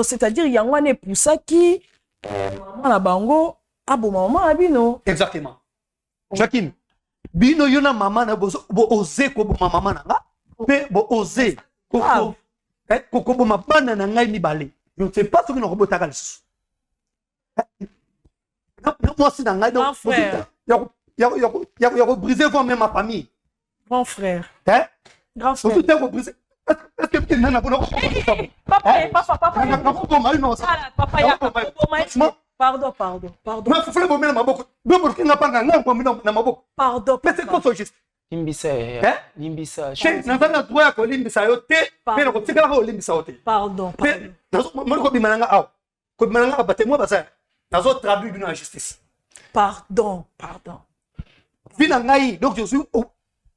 S3: c'est-à-dire il y a un pour ça qui maman la bango abo maman abino.
S2: Exactement. Joachim, bino yona maman na bo oser ko bo maman na nga, pe bo oser ko bo mabana na ngai mibale. Je ne sais pas ce que nous robota ka lisusu. Moi si na ngai donc ya ko briser quand même ma famille.
S3: Grand frère.
S2: Grand frère. Tout est ko briser. Est-ce que tu n'as pas
S3: Pardon.
S2: Mais faut le bomber na maboko. Bomber ki na panga na bomber na maboko.
S3: Pardon.
S2: Mais c'est quoi ce geste?
S1: Limbisa.
S2: Chez na droit ko limbisa yo te, mais ko tikala ko limbisa yo te.
S3: Pardon.
S2: Moi ko bimananga aw. Ko bimananga batemo basa. Nazo traduire dans la justice.
S3: Pardon.
S2: Vina ngai donc je suis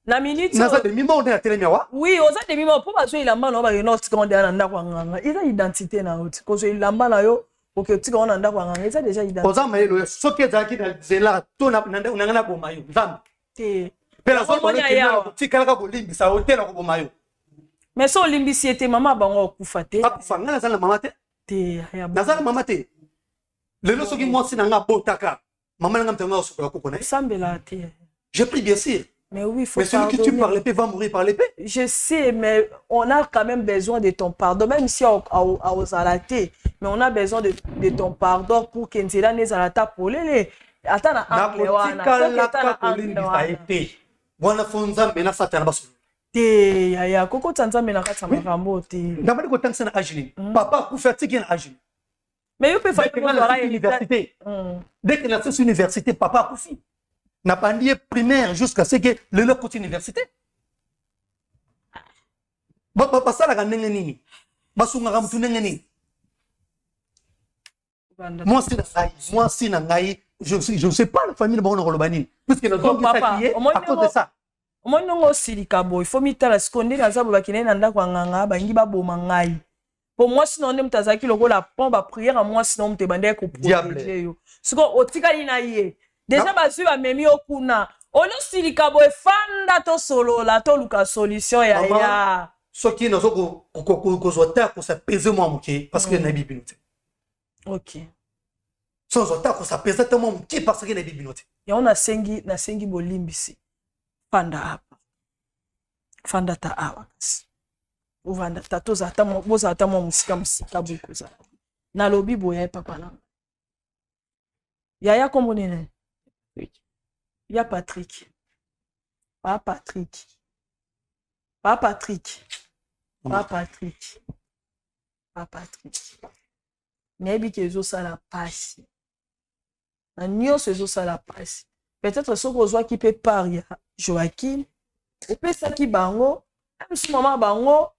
S3: na minute
S2: naza de mimo on a télé wa.
S3: Oui, oza de mimo pour ba so ilamba no ba no secondaire na ndako nganga. Eza identité na oti. Ko so ilamba na yo OK, tu connais ndako nganga. Eza déjà identité.
S2: Oza maelo soki zaki na zela to na ngana bo mayo. Nzambe.
S3: Te.
S2: Pela so bona kina tikala ka ko limbisa hotel ko bo mayo.
S3: Mais so limbisi ete mama bango kufa te.
S2: Akufa ngana zala mama te.
S3: Te.
S2: Nazala mama te. Lelo soki moi si nanga botaka. Maman nanga mtenga osokola kokona.
S3: Sambela te.
S2: J'ai pris bien sûr.
S3: Mais oui, il faut
S2: mais celui qui tue par l'épée va mourir par l'épée.
S3: Je sais, mais on a quand même besoin de ton pardon, même si on a alaté, mais on a besoin de ton pardon pour que Nzela nezalata polele. Attends,
S2: wana fonza mena satana basu.
S3: Te ya koko tsanza mena kata makambo te.
S2: Ndabali ko tangisa na agile. Papa ku fatiki na agile.
S3: Mais yo peut faire
S2: université. Dès que la université papa ku fi. N'a pas lié primaire jusqu'à ce que le leur côté université. Ba ça la ngenge nini. Ba sunga ga mtu ngenge nini. Moi si na ngai je ne sais pas la famille de Bono Rolobani parce que notre homme à cause de ça.
S3: Moi non silika boy, il faut mitala seconde na zabu bakine na ndako nganga bangi ba boma ngai. Pour moi sinon on mtazaki loko la pomba prière à moi sinon mte bande ko protéger yo. Siko otikali na ye. Déjà bazu ba memi okuna. Ono silika boy fanda to solo la to luka solution ya.
S2: Ce qui nous ko zota ko ça pèse moi moké parce que na bibinote.
S3: OK.
S2: Sans zota ko ça pèse tellement moké parce que na bibinote.
S3: Ya ona sengi bolimbisi. Fanda hapa. Fanda ta awa. Uvanda tatoza atamo boza atamo musika buku za. Na lobi boya papa na. Ya kombo nene. Ya Patrick. Pas Patrick. Pas Patrick. Pas Patrick. Pas Patrick. Nebi kezo sala passe. Na nyo sezo sala passe. Peut-être ce qu'on voit qui peut parler Joachim. Et peut ça qui bango. Même si maman bango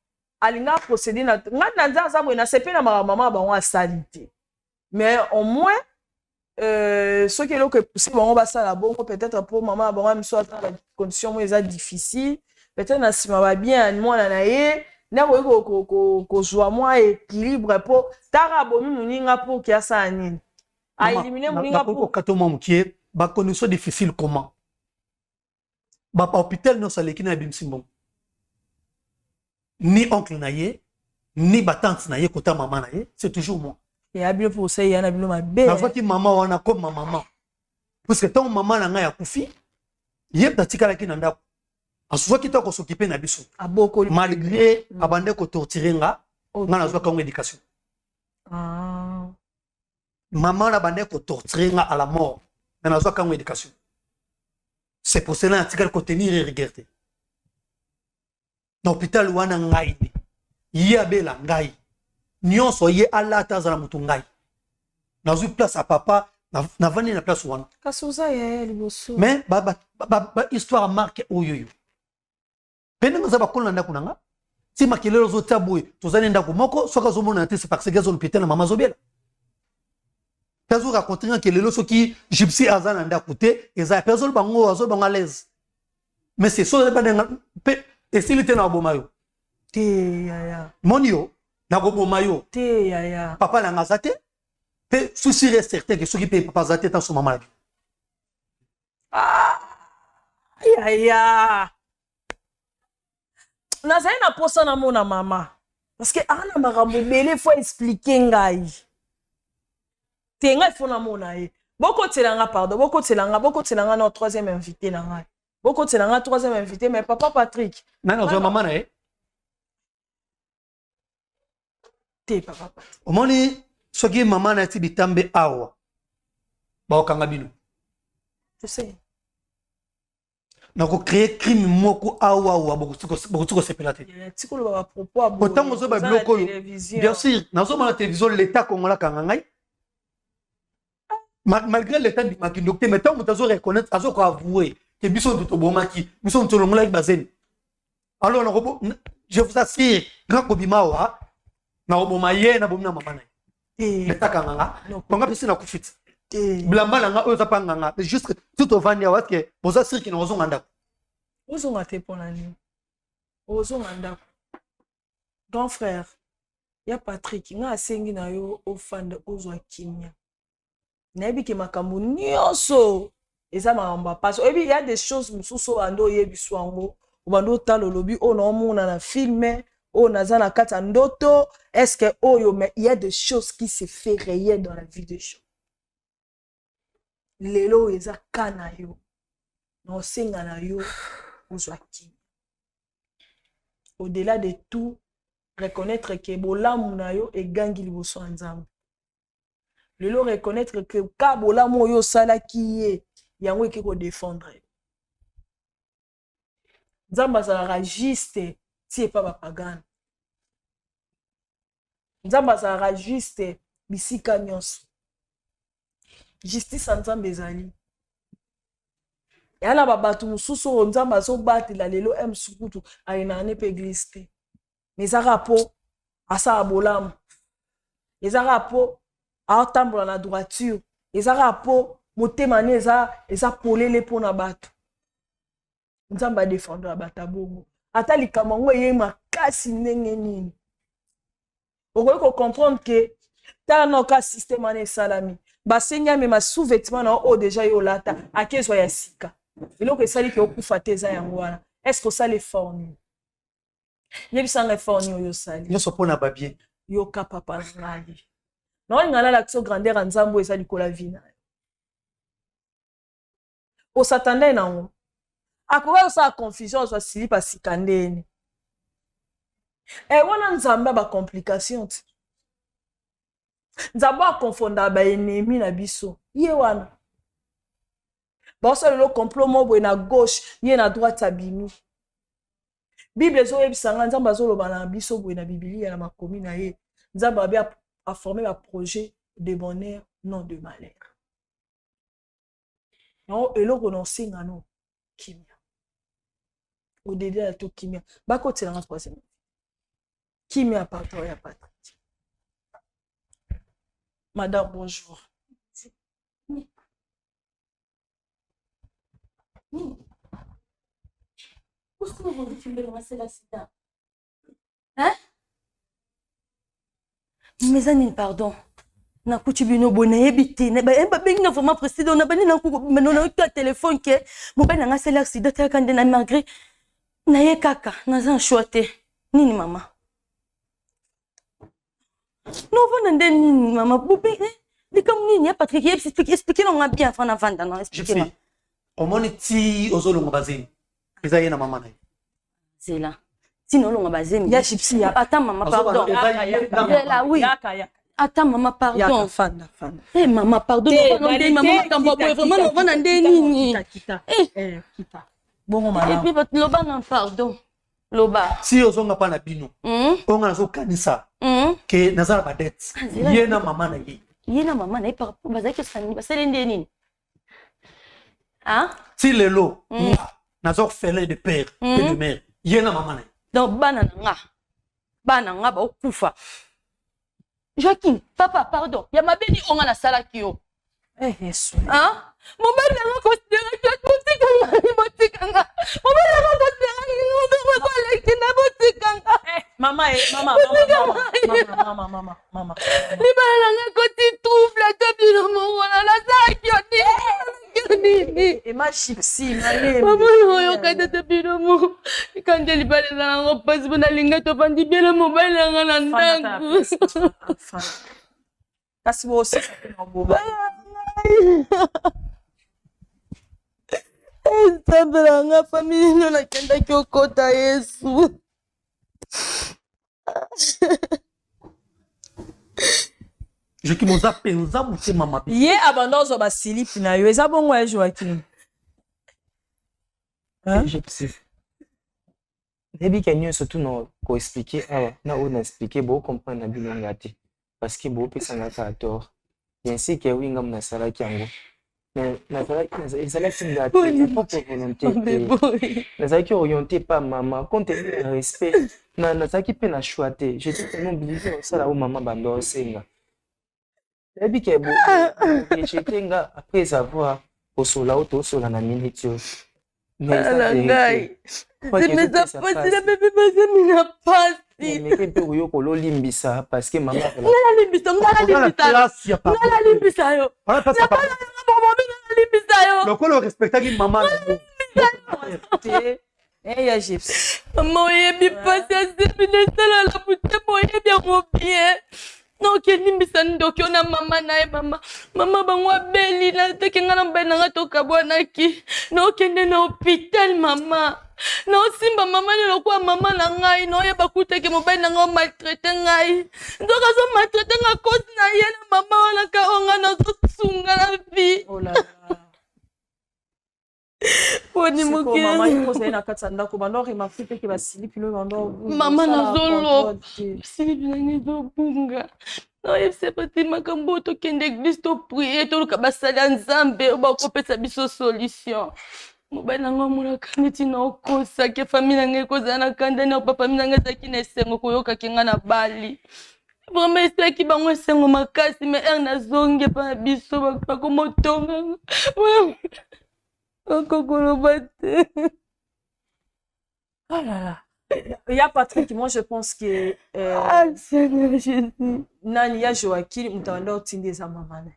S3: alinga procéder na nza za na sepe na maman bango a salité. Mais au moins ce qui est que si bango ba sala bongo peut-être pour maman bango même soit dans la condition moins difficile, peut-être na si maman bien moi na ye na ko joie moi équilibre pour tara bomi muninga pour kia sa nini. A éliminer muninga pour
S2: katoma mukie ba condition difficile comment? Ba hôpital no saleki na bimsimbon. Ni oncle na ye, ni ba tante na ye kota maman na ye, c'est toujours moi.
S3: Et abilo pour ça yana bilo ma belle.
S2: Na faki maman wana comme ma maman. Parce que ton maman na nga ya kufi, yeb ta tikala ki na ndako. Asuwa ki ta ko s'occuper na biso.
S3: Aboko
S2: malgré abande ko torturer nga, nga na zwa ka éducation.
S3: Ah.
S2: Maman na bande ko torturer nga à la mort. Nga na zwa ka éducation. C'est pour cela que tu tenir et regarder. Dans l'hôpital, il y a un ngai. Il y a un ngai. Nyon soye Allah tazala mutu ngai. Dans une place à papa, na vani na place wana.
S3: Kasuza ya liboso.
S2: Mais histoire marque oyoyo. Pene nga zaba kolanda kunanga. Si makelelo zo taboué, tozani ndako moko, soka zo mona c'est parce que zo l'hôpital na mama zobela. Pezo raconter que les loso qui gypsy azan anda côté et ça pezo bango azo bango à l'aise mais c'est ça pas et s'il était na bomayo
S3: te yaya
S2: monio na bomayo
S3: te yaya
S2: papa na ngazate pe souci reste certain que ceux qui paye papa zate dans son maman
S3: ah yaya na ça na posa na mona mama parce que ana marambo belé faut expliquer ngai tenga fona mona e boko tselanga pardon boko tselanga notre troisième invité na ngai boko tselanga troisième invité mais papa Patrick
S2: na zo maman na e
S3: te papa Patrick
S2: omoni soki maman na ti bitambe awa ba okanga bino
S3: je sais
S2: na ko créer crime moko awa boko sepela te
S3: tiko lo ba propos abo
S2: autant zo ba bloko bien sûr na zo na télévision l'état congolais kanga ngai. Malgré l'état du docteur, mais tant que tu as reconnaître, tu as avoué que Bisson de Tobomaki, Bisson de Tolomolak Bazen. Alors, je vous assure, grand Kobimawa, na Obomaye, na Bomna Mamana. L'état Kanga, Ponga Pissin a Koufit. Blamba Langa, Ozapanga, juste tout au Vania, que vous assurez qu'ils n'ont pas d'andap.
S3: Où sont les pour l'année? Où sont les grand frère, il y a Patrick, il y a un sengina au fan de Ozoa Kimia. Nebi ke makambu nyonso eza makambu passe et puis il y a des choses mususu ando yebiso ango ubando talo lobi o na mona na film o naza na kata ndoto est-ce que oyo mais il y a des choses qui se fait réel dans la vie des gens lelo eza kana yo na osenga na yo ozwa kimia. Au-delà de tout, reconnaître que bolamu na yo egangi liboso ya Nzambe. Lelo reconnaître que ka bolamu oyo osalaki ye yango eke kodefendre. Nzambe azalaka juste ti epa bapagane. Nzambe azalaka juste bisika nyonso. Justice ya Nzambe ezali. Yana babatu mususu oyo Nzambe azobatela lelo msukutu ayina ne pe église te. Mais ezaka po asala bolamu. Ezaka po aotambola na droiture. Ezaka po motema ne eza polele mpona bato. Nzambe adefendre bato bongo. Ata likambo ngo ye makasi ndenge nini. Okoki ko comprendre que tala na ka système ane salami. Basenya me ma sous-vêtement na o déjà yo lata akezwa ya sika. Eloko esali ki okufa te eza yango wana. Est-ce que ça les forni? Yebisanga forni oyo sali.
S2: Yo sopona babie.
S3: Yo ka papa ngali. Na ngala la so grandeur en Nzambo ezali ko la vina. O satanda na ngo. Akoba sa confusion so sili pa sikandeni. Wana Nzambe ba complication. Nzambe a konfonda ba ennemi na biso. Ye wana. Bosa le complot mobo na gauche, ye na droite abimi. Bible zo ebisanga Nzambe azoloba na biso bo na Biblia na makomi na ye. Nzambe a formé un projet de bonheur, non de malheur. Non, eloko non singa no kimia. Au-delà de tout kimia. Bako tselanga troisième. Kimia pardon ya patrie. Madame, bonjour.
S4: Pourquoi vous me filmez dans l'accident? Hein? Mais Anine, pardon. Na kutibino bona ebité na ba benga vraiment précédent na bani na ko na ka téléphone ke mo bana nga c'est l'accident ta kande na malgré na ye kaka na zan choité nini mama no vona ndeni mama boubi ni comme nini ya Patrick expliquer non bien fa na vanda non expliquer
S2: au moni ti ozolonga bazini eza ye na mama na
S4: zela sino longa bazemi
S3: ya chipsi ya
S4: attends maman pardon là oui attends maman pardon
S3: fanda
S4: eh maman pardon maman tambo vraiment non vona ndeni
S3: kita bongo mama
S4: et puis loba non pardon loba
S2: si ozonga pa na bino onga nazo kanisa ke nazala ba dette ye na mama na ye
S4: par bazaki sani basele ndeni hein
S2: si lelo nazo fele de père et de mère ye na mama na ye
S4: donc bana nga ba okufa Joaquin papa pardon ya mabeni onga na salaki yo
S3: yesu
S4: hein mobali nga considérer que botikanga mobali nga considérer que ko lekina botikanga
S3: mama
S4: libala nga koti trouble to bino mongona na salaki yo nini
S3: ma chipsi male
S4: mama yo kata to bino mo kande libala nga pasi bona linga to pandi bela mobali nga na ndangu
S3: kasi bo si na boba
S4: Sabra famille no na kenda kyokota Yesu.
S2: Je qui moza penza muté mama.
S3: Ye abandonzo ba slip na yo eza bongo ya Joaquin.
S1: Je sais. Debi kenyo surtout no ko expliquer na on expliquer bo comprendre na bino ngati parce que bo pesanga ka tort. Bien sûr que winga mna sala kyango. Nazalaki orienté par maman, compte tenu du respect, nazalaki pe na choité. J'étais tellement obligé ça là où maman bando senga. Et puis que j'étais nga après avoir au sola auto sola na minute.
S4: Mais ça mais ça passe la bébé mina passe.
S1: Mais que pour yo kolo limbisa parce que maman
S4: ngala limbisa yo.
S2: Le colo respectaki maman.
S3: Ya gypsy.
S4: Maman yebi passe c'est bien ça la bouteille moye bien bien. No kelimbisa ndoki ona mama naye mama. Mama bango abeli na teke nga na mbai na nga toka bwanaki. No kende na hôpital mama. No simba mama ni lokwa mama na ngai no yeba kuteke mobali na nga maltraite ngai. Ndoka zo maltraite nga kosi na ye na mama wana ka onga na zo sunga na vie.
S3: Oh là là.
S4: Poni muke.
S3: Mama il pose na katsa ndako bando rima fite ke basili pilo bando.
S4: Mama na zolo. Sili binange zo bunga. No yebse pati makambo to kende église to prier to luka basala nzambe ba kopesa biso solution. Mobali na nga mona kaneti na okosa ke famille na nga kozala na kanda na papa mina nga zaki na esengo koyoka ke nga na bali. Vraiment esaki bango esengo makasi me na zonge pa biso bakomotonga.
S3: Oh là là. Il y a Patrick, moi je pense que
S4: Seigneur Jésus.
S3: Nani ya Joaquin mutanda otinde za mama na.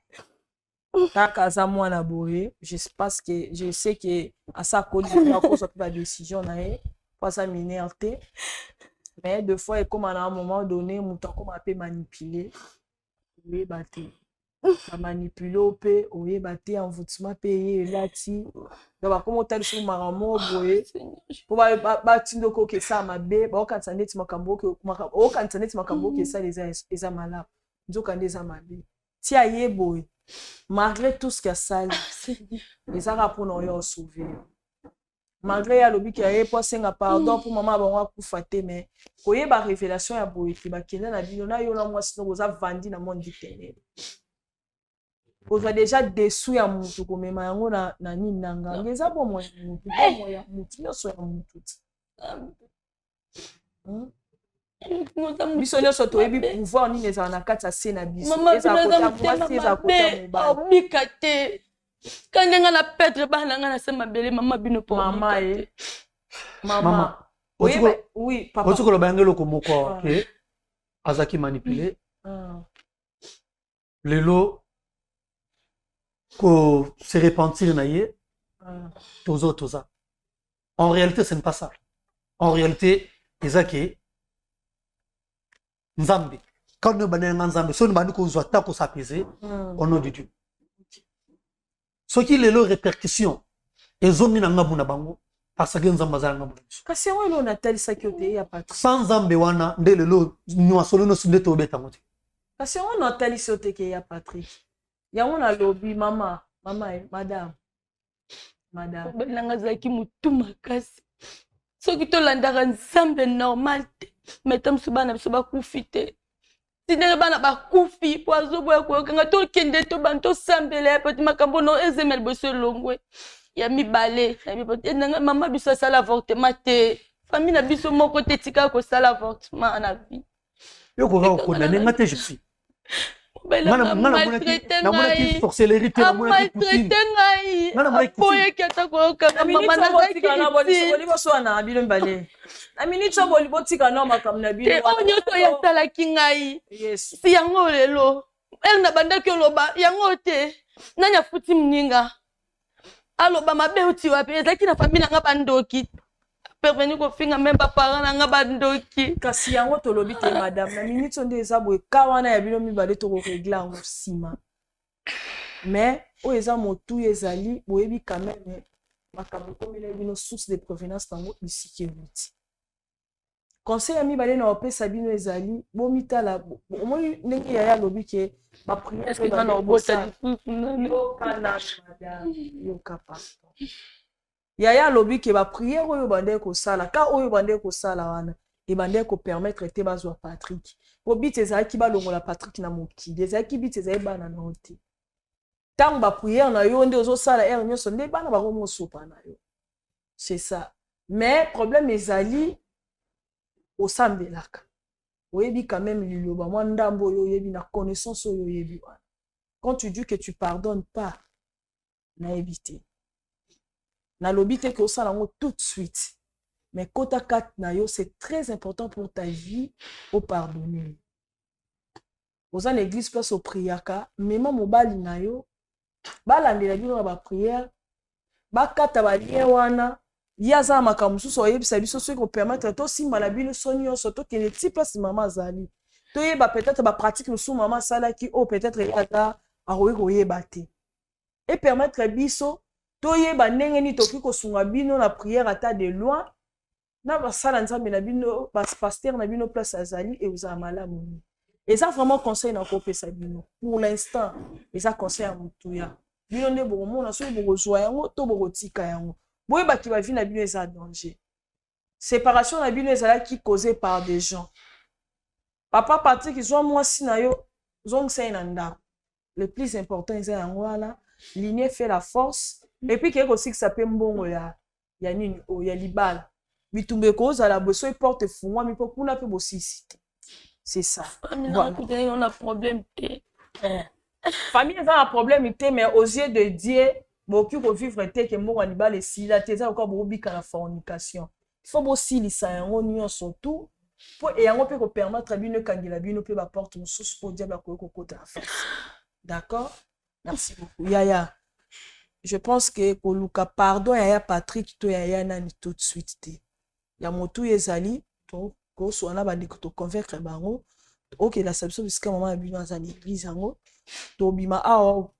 S3: Kaka za mwana boye, je sais que à sa cause à cause de la décision na e, pas sa minorité. Mais deux fois comme à un moment donné, muta comme un peu manipulé. Oui, batté. Manipulé au peu, oui, batté en voutement payé lati. Donc comme tel sur maramo boye. Pour ba tindo ko ke sa mabe, ba okansaneti makambo ke okansaneti makambo ke sa les amala. Nzoka ndeza mabe. Ti aye boye. Malgré tout ce qu'il y a sali, les arabes pour nous sauver. Malgré ya lobi ki aye po senga pardon pour maman ba ku faté mais koye ba révélation ya boye ki ba kenda na bino na yo na moi sino boza vandi na monde ditene. Boza déjà déçu ya mutu ko mema yango na nini nanga. Ngeza bo mo mutu ya mutu yo so ya mutu. Biso nyo soto ebi pouvoir ni neza na kati ya sena biso.
S4: Eza kota mobali. Bikate. Quand nga na perdre bana nga na sema bele mama bino po.
S3: Mama e.
S2: Mama.
S3: Oui, papa.
S2: Otuko lo bangelo ko moko ke azaki manipulé. Lelo ko se repentir na ye. Toza. En réalité, ce n'est pas ça. En réalité, ezaki Nzambe. Quand nous banons Nzambe, si nous banons qu'on soit tant qu'on s'apaiser, au nom de Dieu. Ce qui est leur répercussion, ils ont mis en ngabuna bango, parce que Nzamba za ngabuna.
S3: Kasi on a tel sakyote ya patron.
S2: Sans Nzambe wana, nde lelo nous solo no sinde to beta ngote.
S3: Kasi on a tel sote ke ya Patrick. Ya on a lobby madame.
S4: Nanga zaki mutu makasi. Soki to landaka Nzambe normal te. Metam subana biso bakufite. Sidere bana bakufi po azobo ya koyokanga to kende to banto sambele poti makambo no ezemel boso longwe. Ya mibale, ya mibale. Nanga mama biso sala avortement te. Famille na biso moko te tika ko sala avortement na vie.
S2: Yo ko ga ko na ngate jipsi.
S4: Mana maltraité
S2: sorcellerie te
S4: maltraité ngai. Boye kata ko kaka mama na zaki
S3: na boli so na bino mbale. Na minute so boli botika na makam na bino.
S4: Onyo to ya sala kingai.
S3: Yes.
S4: Si yango lelo. Na banda ki oloba yango te. Nanya futi mninga. Aloba mabe uti wapi ezaki na famille nga bandoki. Pervenu ko finga même pas parents nga bandoki.
S3: Kasi yango to lobi te madame. Na minute so ndeza boye kawana ya bino mibale to ko régler en sima. Mais o eza motu ezali boyebi quand même makambo komela bino source de provenance tango isiki wuti. Conseil ami bale na opesa bino ezali bomitala omoni ndenge ya lobi ke ba prière
S4: est-ce que na obota
S3: yo capable. Yaya lobi ke ba prière oyo bande ko sala ka oyo bande ko sala wana e bande ko permettre te bazwa Patrick. Obite ezaki ba longola Patrick na mokili ezaki bite ezali bana na ote. Tant ba prière na yo nde ozo sala nyonso nde bana ba komo sopa na yo. C'est ça. Mais problème ezali au sambelaka. Oyebi quand même liloba moi ndambo yo yebi na connaissance yo yebi wana. Quand tu dis que tu pardonnes pas na éviter. Na lobite que osala ngo tout de suite. Mais kota kat na yo c'est très important pour ta vie au pardonner. Oza l'église place au priaka, même mobali na yo bala ndela bino ba prière ba kata ba lien wana yaza makamusu so yebisa biso so ko permettre to simba la bino sonyo so to kene ti place mama zali toyeba peut-être ba pratique musu maman sala ki o peut-être ata aroye koyeba te et permettre biso toyeba ndenge ni toki kosunga bino na prière ata de loin na basala nzambe na bino pasteur na bino place azali et vous malamu et ça vraiment conseil na kopesa bino pour l'instant et ça conseil à mutuya bino nde bomona so bozwa yango to bokotika yango boyeba ki ba vie na bino eza danger séparation na bino ezala qui causée par des gens papa Patrick ils ont moi si na yo zong c'est nanda le plus important c'est yango wana lignée fait la force et puis quelque aussi que ça peut mbongo ya nini o ya libala bitumbe ko za la boso porte fungwa mi po kuna pe bosisi c'est ça
S4: voilà. On a problème
S3: famille a un problème mais aux yeux de Dieu beaucoup ko vivre te que mbongo libala et si la teza encore bobika la fornication il faut aussi li ça yango nyonso tout pour et yango peut permettre bino kangela bino pe ba porte mususu pour diable ko kota face d'accord merci beaucoup Yaya je pense que koluka pardon Yaya Patrick to Yaya nani tout de suite te ya motu ezali to ko so na bandi ko to convaincre bango OK la sabso bisika maman bino za l'église yango to bima a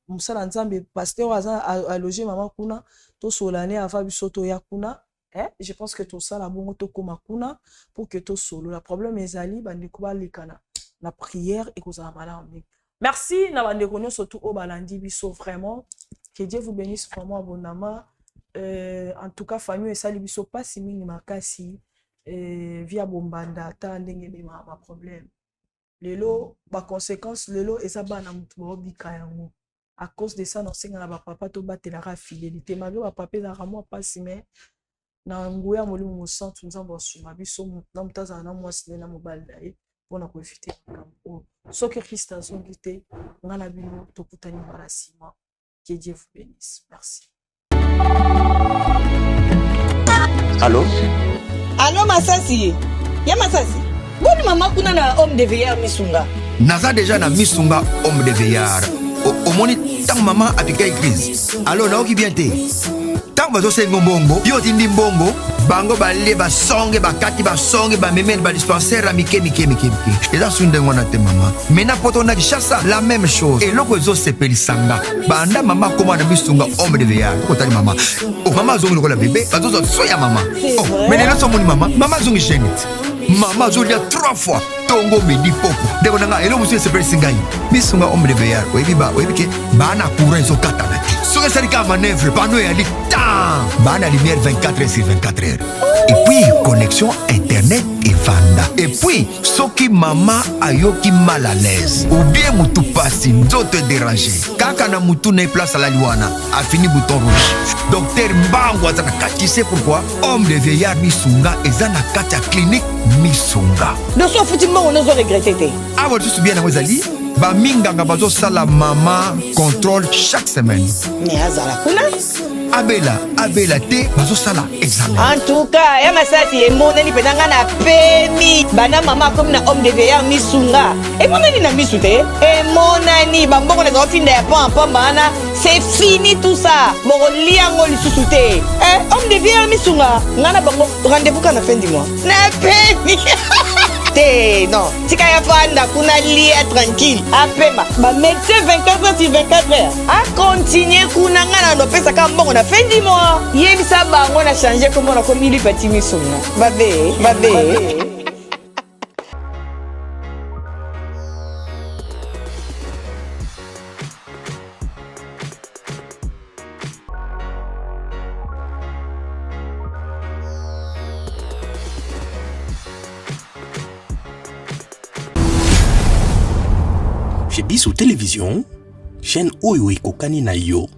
S3: musala nzambe pasteur aza a loger maman kuna to solane ava biso to ya kuna je pense que tout ça la bongo to koma kuna pour que to solo la problème ezali bandi ko balikana la prière et ko za mala merci na bandi ko surtout au balandi biso vraiment que Dieu vous bénisse vraiment abondamment en tout cas famille esali biso pas si mingi makasi via bombanda ta ndenge bima ba problème lelo ba conséquences lelo eza bana mutu bobika yango à cause de ça non senga na ba papa to batela ra fidélité malgré ba papa za ramo pas si mais na nguya molimo mosantu nzambo asuma biso na mutaza na mwasi na mobali dai pona ko éviter kampo soki Christ azongi te ngana bino tokutani barasima que Dieu vous bénisse merci.
S13: Allô
S14: Masasi ya Masasi boni mama kuna na homme de veillard misunga
S13: naza déjà na misunga homme de veillard au moni tant maman apika église alors naoki bien te tant bazo sengo mbongo yo tindi mbongo bango bale basonge bakati basonge bamemene ba dispensaire mike eza sunde ngona te mama mena poto na kishasa la même chose et loko zo sepelisanga banda mama koma na misunga homme de veillard ko tali mama oh mama zongi lokola bébé bazo zo soya mama oh mais là so moni mama zongi genite mama zo dia 3 fois tongo medi popo deko nanga elo musu sepelisinga misunga homme de veillard ko ebiba ke bana courant zo katana so que ça dit manœuvre pano ya temps bana lumière 24 heures sur 24 heures et puis connexion internet et vanda et puis soki mama ayoki mal à l'aise ou bien mutu pasi nzoto déranger kaka na mutu na place à la liwana a fini bouton rouge docteur Mbango azana kati c'est pourquoi homme de veillard misunga ezana kati ya clinique misunga
S14: de so futi mbango nazo regretter te
S13: ah vous tout bien na wezali ba minganga bazo sala mama contrôle chaque semaine
S14: mais azala kuna
S13: abela te bazo sala examen
S14: en tout cas ya Masasi emonani penanga na pemi bana mama comme na homme de veillard misunga emonani na misu te emonani bambongo na zofinda ya pamba c'est fini tout ça boko liango lisusu te homme de veillard misunga ngana bango rendez-vous quand la fin du mois na pemi te non tika ya fanda kuna lia tranquille apema ba médecin 24 heures sur 24 heures a continuer kuna ngana no pesa ka mbongo na fin du mois yebisa bango na changer comme on a comme ili petit misuna babe
S6: Chez Biso Télévision, chaîne Oyo Ekokani na yo.